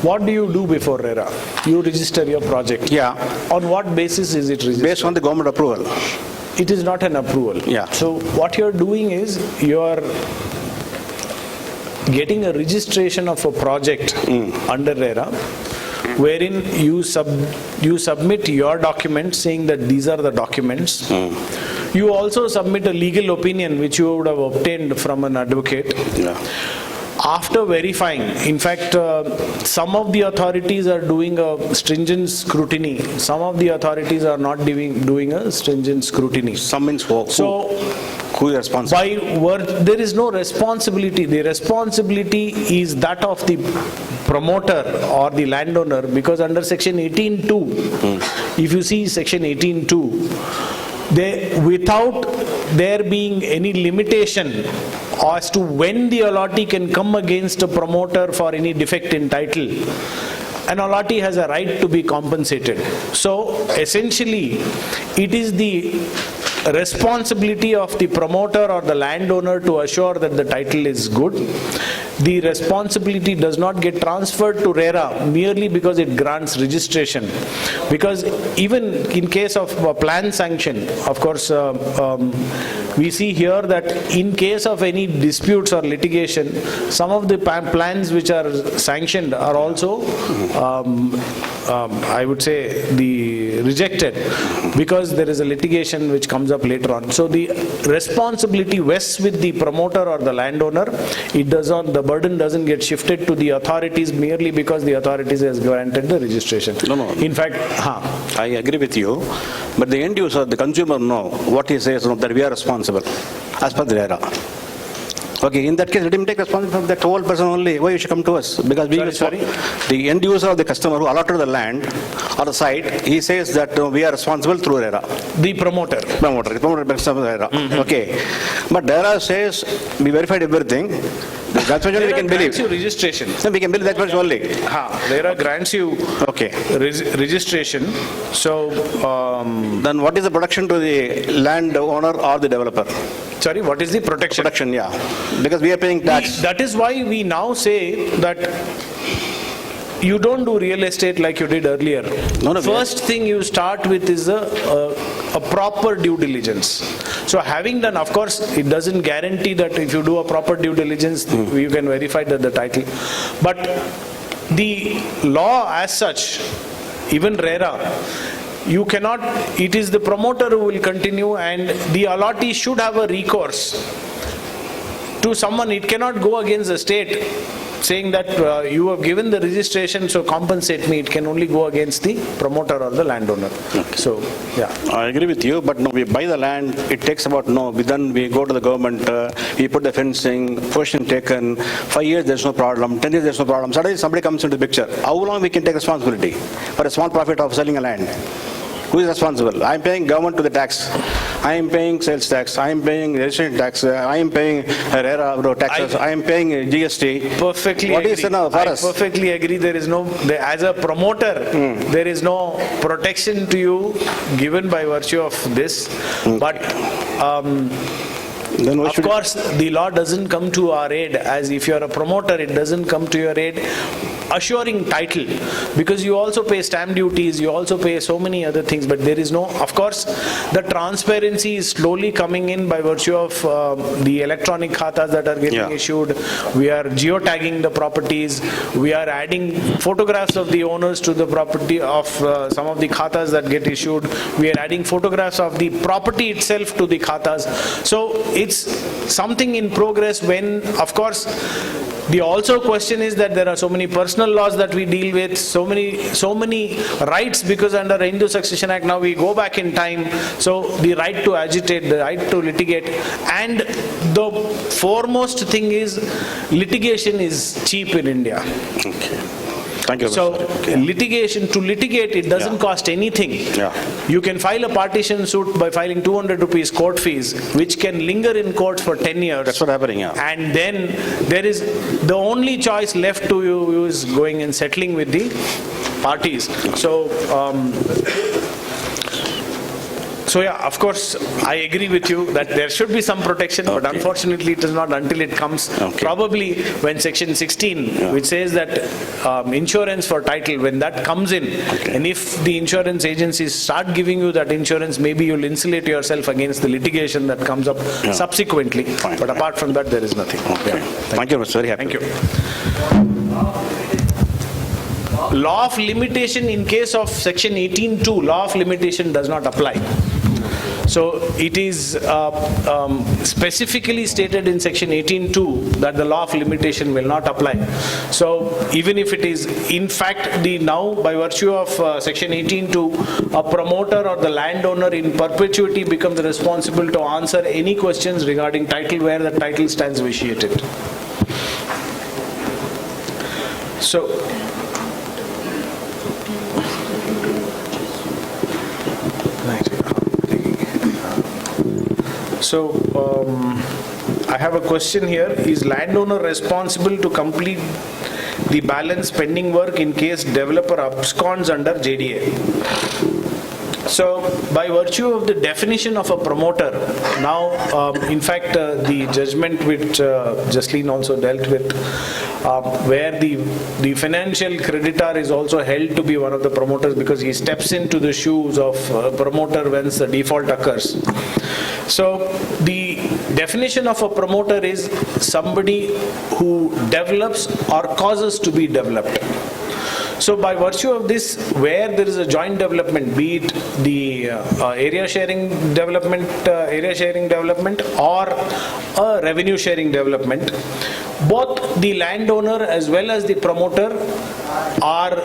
what do you do before RERA? You register your project. Yeah. On what basis is it registered? Based on the government approval. It is not an approval. Yeah. So what you're doing is you're getting a registration of a project under RERA, wherein you submit your documents saying that these are the documents. You also submit a legal opinion which you would have obtained from an advocate. Yeah. After verifying, in fact, some of the authorities are doing a stringent scrutiny. Some of the authorities are not doing a stringent scrutiny. Some means who? So, Who is responsible? there is no responsibility. The responsibility is that of the promoter or the landowner, because under section 18(2), if you see section 18(2), without there being any limitation as to when the allottee can come against a promoter for any defect in title, an allottee has a right to be compensated. So essentially, it is the responsibility of the promoter or the landowner to assure that the title is good. The responsibility does not get transferred to RERA merely because it grants registration. Because even in case of plan sanction, of course, we see here that in case of any disputes or litigation, some of the plans which are sanctioned are also, I would say, rejected, because there is a litigation which comes up later on. So the responsibility rests with the promoter or the landowner. The burden doesn't get shifted to the authorities merely because the authorities has granted the registration. No. In fact, I agree with you, but the end user, the consumer, know what he says, that we are responsible as per the RERA. Okay, in that case, let him take responsibility for that whole person only. Why you should come to us? Because the end user of the customer who allotted the land or the site, he says that we are responsible through RERA. the promoter. The promoter makes up RERA. Okay, but RERA says we verified everything. That's what we can believe. Grants you registration. No, we can believe that much only. RERA grants you registration. So then what is the protection to the landowner or the developer? Sorry, what is the protection? Protection, yeah. Because we are paying tax. That is why we now say that you don't do real estate like you did earlier. No, First thing you start with is a proper due diligence. So having done, of course, it doesn't guarantee that if you do a proper due diligence, you can verify that the title. But the law as such, even RERA, you cannot, it is the promoter who will continue, and the allottee should have a recourse to someone. It cannot go against the state saying that you have given the registration, so compensate me. It can only go against the promoter or the landowner. Okay. So, yeah. I agree with you, but no, we buy the land, it takes about, then we go to the government, we put the fencing, possession taken, 5 years there's no problem, 10 years there's no problem. Suddenly somebody comes into the picture. How long we can take responsibility for a small profit of selling a land? Who is responsible? I am paying government to the tax. I am paying sales tax. I am paying registration tax. I am paying RERA taxes. I am paying GST. Perfectly what agree. Is for us? I perfectly agree. There is no, as a promoter, there is no protection to you given by virtue of this. But of course, the law doesn't come to our aid. As if you're a promoter, it doesn't come to your aid assuring title, because you also pay stamp duties, you also pay so many other things, but there is no, of course, the transparency is slowly coming in by virtue of the electronic khatas that are getting issued. We are geotagging the properties, we are adding photographs of the owners to the property of some of the khatas that get issued, we are adding photographs of the property itself to the khatas. So it's something in progress when, of course, The also question is that there are so many personal laws that we deal with, so many rights, because under the Hindu Succession Act now we go back in time. So the right to agitate, the right to litigate, and the foremost thing is litigation is cheap in India. Okay. Thank you. So litigation, to litigate, it doesn't cost anything. Yeah. You can file a partition suit by filing 200 rupees court fees, which can linger in court for 10 years. That's what happening, yeah. And then there is, the only choice left to you is going and settling with the parties. So yeah, of course, I agree with you that there should be some protection, but unfortunately it is not until it comes. Probably when section 16, which says that insurance for title, when that comes in, and if the insurance agencies start giving you that insurance, maybe you'll insulate yourself against the litigation that comes up subsequently. But apart from that, there is nothing. Okay. Thank you, very happy. Thank you. Law of limitation in case of section 18(2), law of limitation does not apply. So it is specifically stated in section 18(2) that the law of limitation will not apply. So even if it is, in fact, now by virtue of section 18(2), a promoter or the landowner in perpetuity becomes responsible to answer any questions regarding title where the title stands vitiated. So I have a question here. Is landowner responsible to complete the balance pending work in case developer absconds under JDA? So by virtue of the definition of a promoter, now in fact the judgment which Jasleen also dealt with, where the financial creditor is also held to be one of the promoters because he steps into the shoes of promoter when the default occurs. So the definition of a promoter is somebody who develops or causes to be developed. So by virtue of this, where there is a joint development, be it the area sharing development or a revenue sharing development, both the landowner as well as the promoter are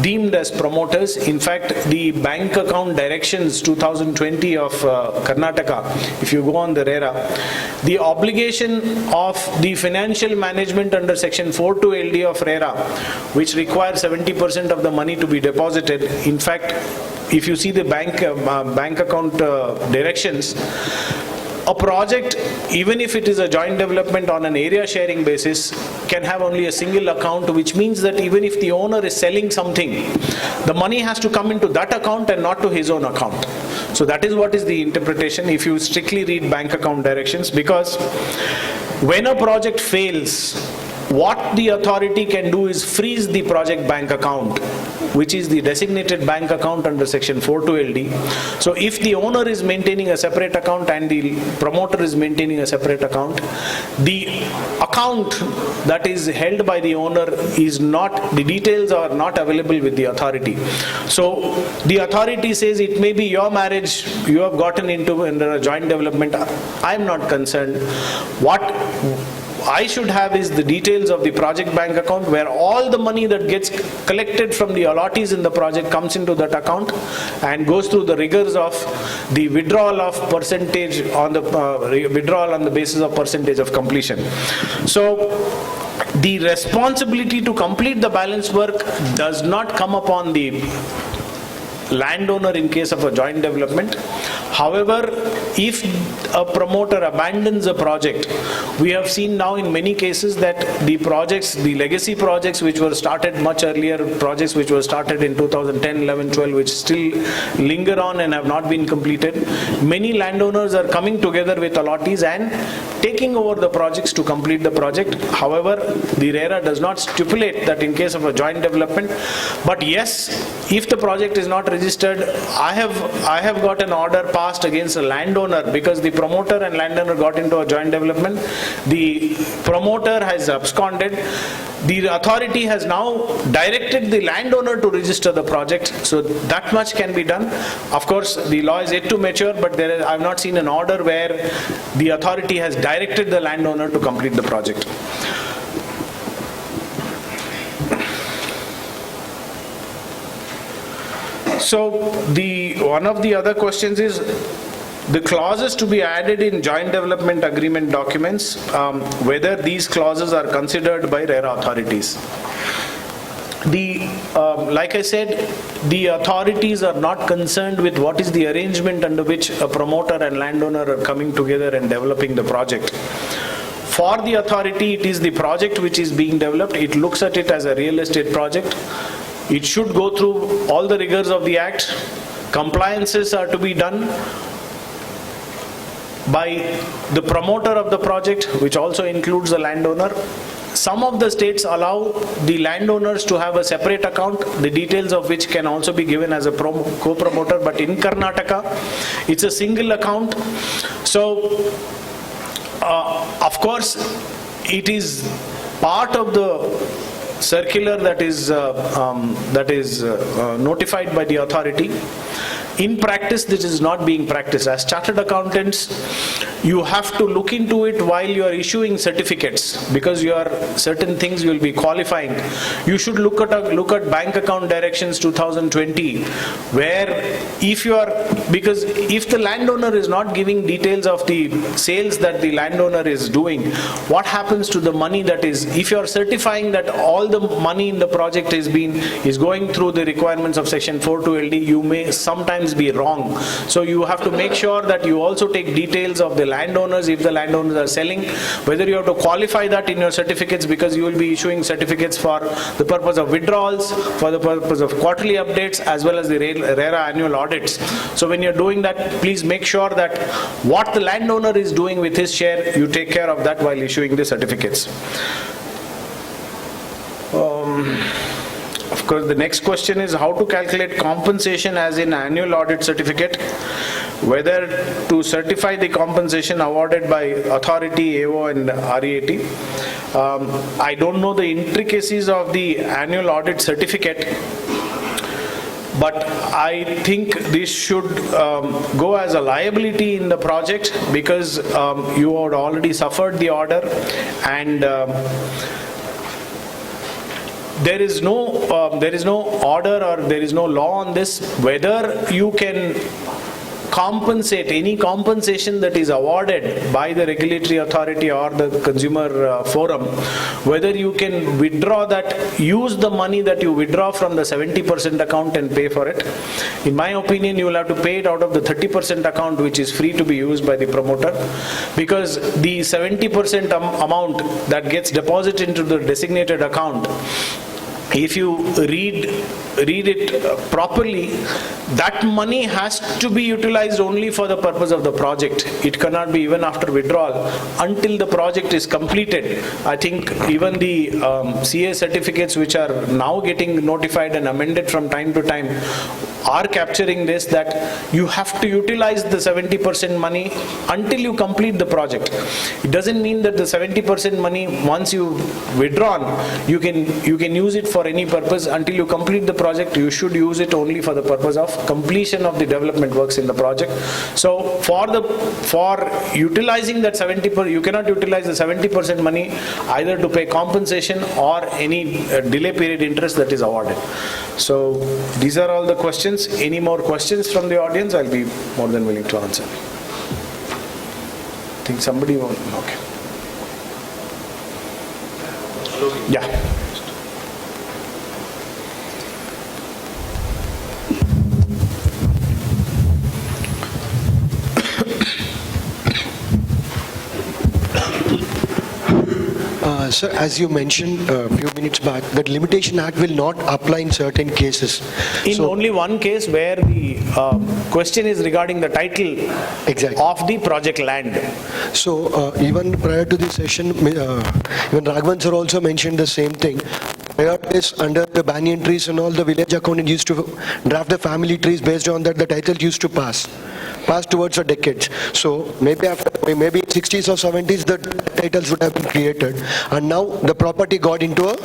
deemed as promoters. In fact, the bank account directions 2020 of Karnataka, if you go on the RERA, the obligation of the financial management under section 4.2 LD of RERA, which requires 70% of the money to be deposited. In fact, if you see the bank account directions, a project, even if it is a joint development on an area sharing basis, can have only a single account, which means that even if the owner is selling something, the money has to come into that account and not to his own account. So that is what is the interpretation if you strictly read bank account directions, because when a project fails, what the authority can do is freeze the project bank account, which is the designated bank account under section 4.2 LD. So if the owner is maintaining a separate account and the promoter is maintaining a separate account, the account that is held by the owner is not, the details are not available with the authority. So the authority says it may be your marriage you have gotten into under a joint development. I am not concerned. What I should have is the details of the project bank account, where all the money that gets collected from the allottees in the project comes into that account and goes through the rigors of the withdrawal of percentage on the withdrawal on the basis of percentage of completion. So the responsibility to complete the balance work does not come upon the landowner in case of a joint development. However, if a promoter abandons a project, we have seen now in many cases that the projects, the legacy projects which were started much earlier, projects which were started in 2010, 11, 12, which still linger on and have not been completed, many landowners are coming together with allottees and taking over the projects to complete the project. However, the RERA does not stipulate that in case of a joint development. But yes, if the project is not registered, I have got an order passed against a landowner because the promoter and landowner got into a joint development. The promoter has absconded. The authority has now directed the landowner to register the project. So that much can be done. Of course, the law is yet to mature, but I have not seen an order where the authority has directed the landowner to complete the project. So one of the other questions is the clauses to be added in joint development agreement documents, whether these clauses are considered by RERA authorities. Like I said, the authorities are not concerned with what is the arrangement under which a promoter and landowner are coming together and developing the project. For the authority, it is the project which is being developed. It looks at it as a real estate project. It should go through all the rigors of the act. Compliances are to be done by the promoter of the project, which also includes the landowner. Some of the states allow the landowners to have a separate account, the details of which can also be given as a co-promoter, but in Karnataka, it's a single account. So, of course, it is part of the circular that is notified by the authority. In practice, this is not being practiced. As chartered accountants, you have to look into it while you are issuing certificates, because certain things you will be qualifying. You should look at Bank Account Directions 2020, where if the landowner is not giving details of the sales that the landowner is doing, what happens to the money that is, if you are certifying that all the money in the project is going through the requirements of Section 42 LD, you may sometimes be wrong. So you have to make sure that you also take details of the landowners, if the landowners are selling, whether you have to qualify that in your certificates, because you will be issuing certificates for the purpose of withdrawals, for the purpose of quarterly updates, as well as the RERA annual audits. So when you're doing that, please make sure that what the landowner is doing with his share, you take care of that while issuing the certificates. Of course, the next question is how to calculate compensation as in annual audit certificate, whether to certify the compensation awarded by authority, AO and REAT. I don't know the intricacies of the annual audit certificate, but I think this should go as a liability in the project, because you had already suffered the order, and there is no order or there is no law on this, whether you can compensate, any compensation that is awarded by the regulatory authority or the consumer forum, whether you can withdraw that, use the money that you withdraw from the 70% account and pay for it. In my opinion, you will have to pay it out of the 30% account, which is free to be used by the promoter, because the 70% amount that gets deposited into the designated account, if you read it properly, that money has to be utilized only for the purpose of the project. It cannot be even after withdrawal until the project is completed. I think even the CA certificates, which are now getting notified and amended from time to time, are capturing this, that you have to utilize the 70% money until you complete the project. It doesn't mean that the 70% money, once you withdrawn, you can use it for any purpose. Until you complete the project, you should use it only for the purpose of completion of the development works in the project. So for utilizing that 70%, you cannot utilize the 70% money either to pay compensation or any delay period interest that is awarded. So these are all the questions. Any more questions from the audience? I'll be more than willing to answer. I think somebody won't. Okay. Yeah. Sir, as you mentioned a few minutes back, that Limitation Act will not apply in certain cases. In only one case, where the question is regarding the title of the project land. So even prior to this session, even Raghavan sir also mentioned the same thing. Prior to this, under the banyan trees and all, the village accountant used to draft the family trees. Based on that, the title used to pass towards a decade. So maybe after, maybe 60s or 70s, the titles would have been created, and now the property got into a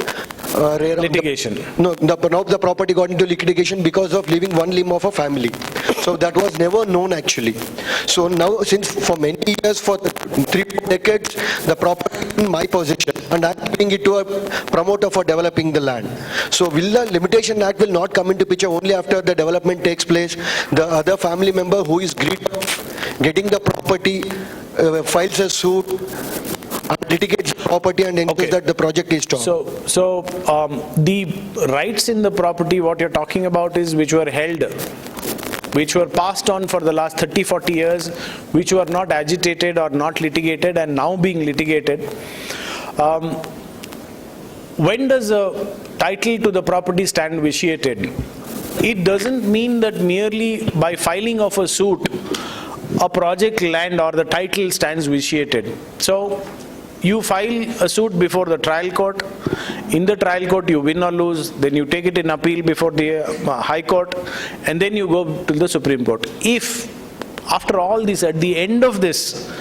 RERA. Litigation. No, now the property got into litigation because of leaving one limb of a family. So that was never known actually. So now, since for many years, for 3 decades, the property in my possession, and I'm giving it to a promoter for developing the land. So will the Limitation Act will not come into picture only after the development takes place? The other family member who is greedy of getting the property files a suit and litigates the property and ensures that the project is stopped. So the rights in the property, what you're talking about is which were held, which were passed on for the last 30, 40 years, which were not agitated or not litigated and now being litigated. When does a title to the property stand vitiated? It doesn't mean that merely by filing of a suit, a project land or the title stands vitiated. So you file a suit before the trial court. In the trial court, you win or lose. Then you take it in appeal before the High Court, and then you go to the Supreme Court. If, after all this, at the end of this,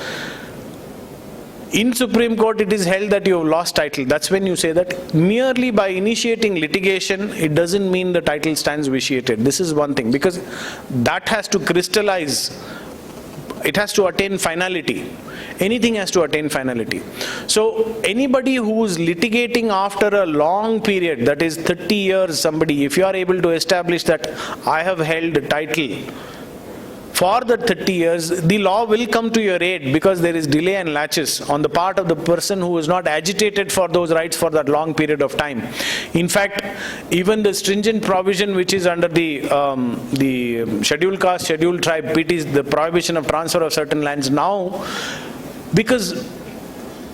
in Supreme Court it is held that you have lost title, that's when you say that merely by initiating litigation, it doesn't mean the title stands vitiated. This is one thing, because that has to crystallize. It has to attain finality. Anything has to attain finality. So anybody who is litigating after a long period, that is 30 years, somebody, if you are able to establish that I have held title for the 30 years, the law will come to your aid, because there is delay and laches on the part of the person who is not agitated for those rights for that long period of time. In fact, even the stringent provision which is under the scheduled caste, scheduled tribe, PTs, the prohibition of transfer of certain lands now, because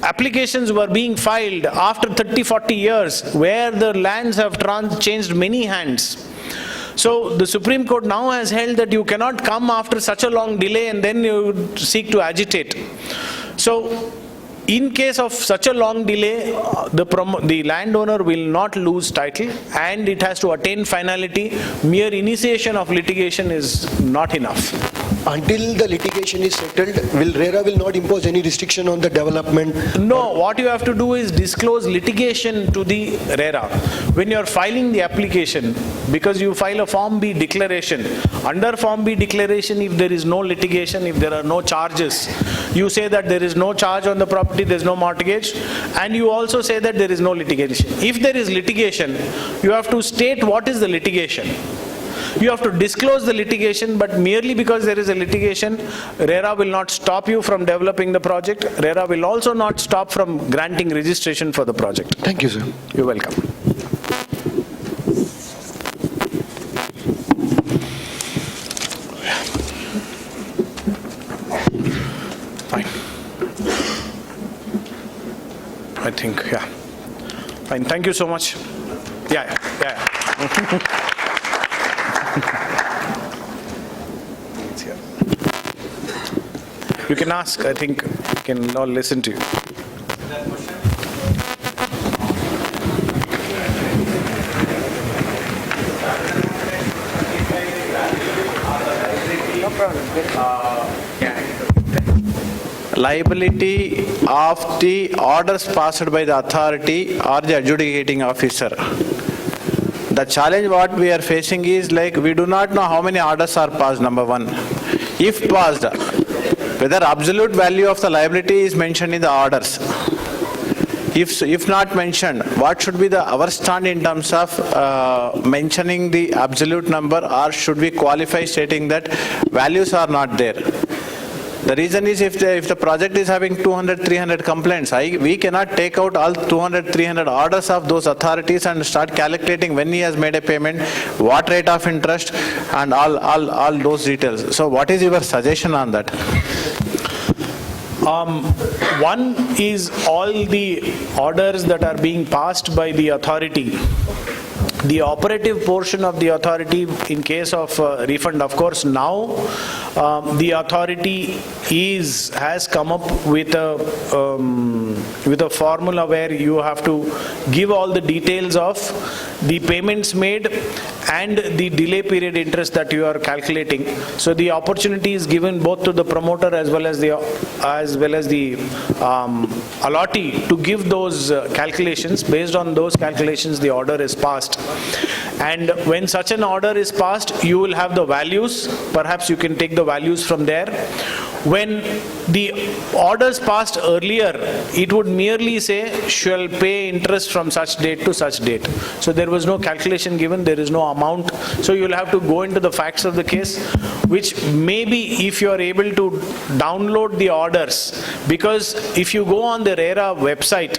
applications were being filed after 30, 40 years, where the lands have changed many hands. So the Supreme Court now has held that you cannot come after such a long delay and then you seek to agitate. So in case of such a long delay, the landowner will not lose title and it has to attain finality. Mere initiation of litigation is not enough. Until the litigation is settled, RERA will not impose any restriction on the development? No, what you have to do is disclose litigation to the RERA. When you are filing the application, because you file a Form B declaration, under Form B declaration, if there is no litigation, if there are no charges, you say that there is no charge on the property, there is no mortgage, and you also say that there is no litigation. If there is litigation, you have to state what is the litigation. You have to disclose the litigation, but merely because there is a litigation, RERA will not stop you from developing the project. RERA will also not stop from granting registration for the project. Thank you, sir. You're welcome. Fine. I think, yeah. Fine, thank you so much. Yeah. You can ask, I think we can all listen to you. Liability of the orders passed by the authority or the adjudicating officer. The challenge what we are facing is, like, we do not know how many orders are passed, number one. If passed, whether absolute value of the liability is mentioned in the orders. If not mentioned, what should be our stand in terms of mentioning the absolute number, or should we qualify stating that values are not there? The reason is, if the project is having 200, 300 complaints, we cannot take out all 200, 300 orders of those authorities and start calculating when he has made a payment, what rate of interest, and all those details. So what is your suggestion on that? One is all the orders that are being passed by the authority. The operative portion of the authority in case of refund, of course, now the authority has come up with a formula where you have to give all the details of the payments made and the delay period interest that you are calculating. So the opportunity is given both to the promoter as well as the allottee to give those calculations. Based on those calculations, the order is passed. And when such an order is passed, you will have the values. Perhaps you can take the values from there. When the orders passed earlier, it would merely say, shall pay interest from such date to such date. So there was no calculation given, there is no amount. So you will have to go into the facts of the case, which maybe if you are able to download the orders, because if you go on the RERA website,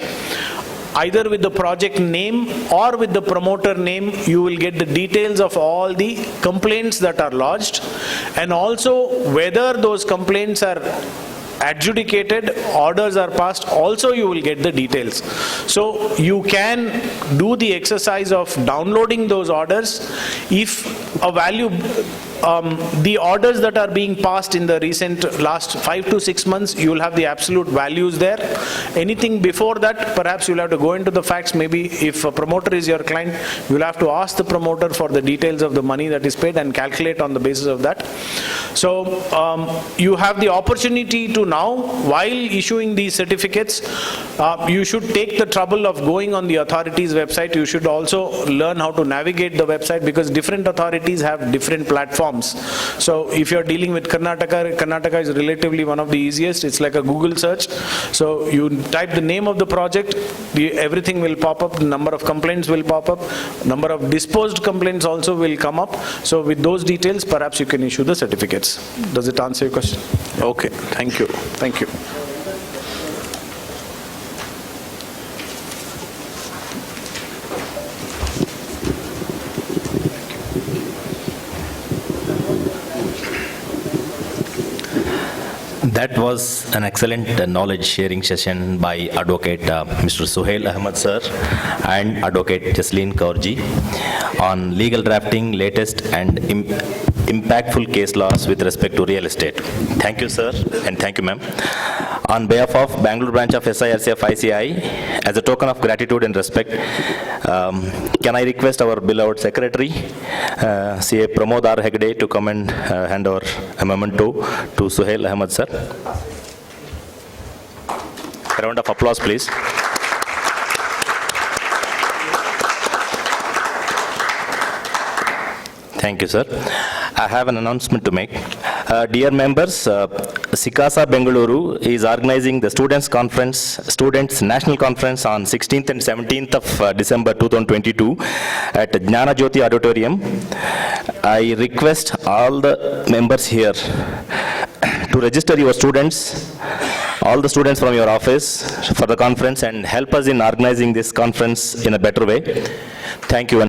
either with the project name or with the promoter name, you will get the details of all the complaints that are lodged, and also whether those complaints are adjudicated, orders are passed, also you will get the details. So you can do the exercise of downloading those orders. If a value, the orders that are being passed in the recent last 5 to 6 months, you will have the absolute values there. Anything before that, perhaps you'll have to go into the facts. Maybe if a promoter is your client, you'll have to ask the promoter for the details of the money that is paid and calculate on the basis of that. So you have the opportunity to now, while issuing these certificates, you should take the trouble of going on the authority's website. You should also learn how to navigate the website, because different authorities have different platforms. So if you're dealing with Karnataka, Karnataka is relatively one of the easiest. It's like a Google search. So you type the name of the project, everything will pop up, the number of complaints will pop up, number of disposed complaints also will come up. So with those details, perhaps you can issue the certificates. Does it answer your question? Okay, thank you. Thank you. That was an excellent knowledge sharing session by Advocate Mr. Sohail Ahmed sir and Advocate Jasleen Kaurji on legal drafting, latest and impactful case laws with respect to real estate. Thank you, sir, and thank you, ma'am. On behalf of Bangalore branch of SIRCF ICI, as a token of gratitude and respect, can I request our beloved secretary, CA Pramod R. Hegde, to come and hand over a memento to Sohail Ahmed, sir. A round of applause, please. Thank you, sir. I have an announcement to make. Dear members, Sikasa Bengaluru is organizing the Students National Conference on 16th and 17th of December 2022 at Jnana Jyoti Auditorium. I request all the members here to register your students, all the students from your office for the conference, and help us in organizing this conference in a better way. Thank you.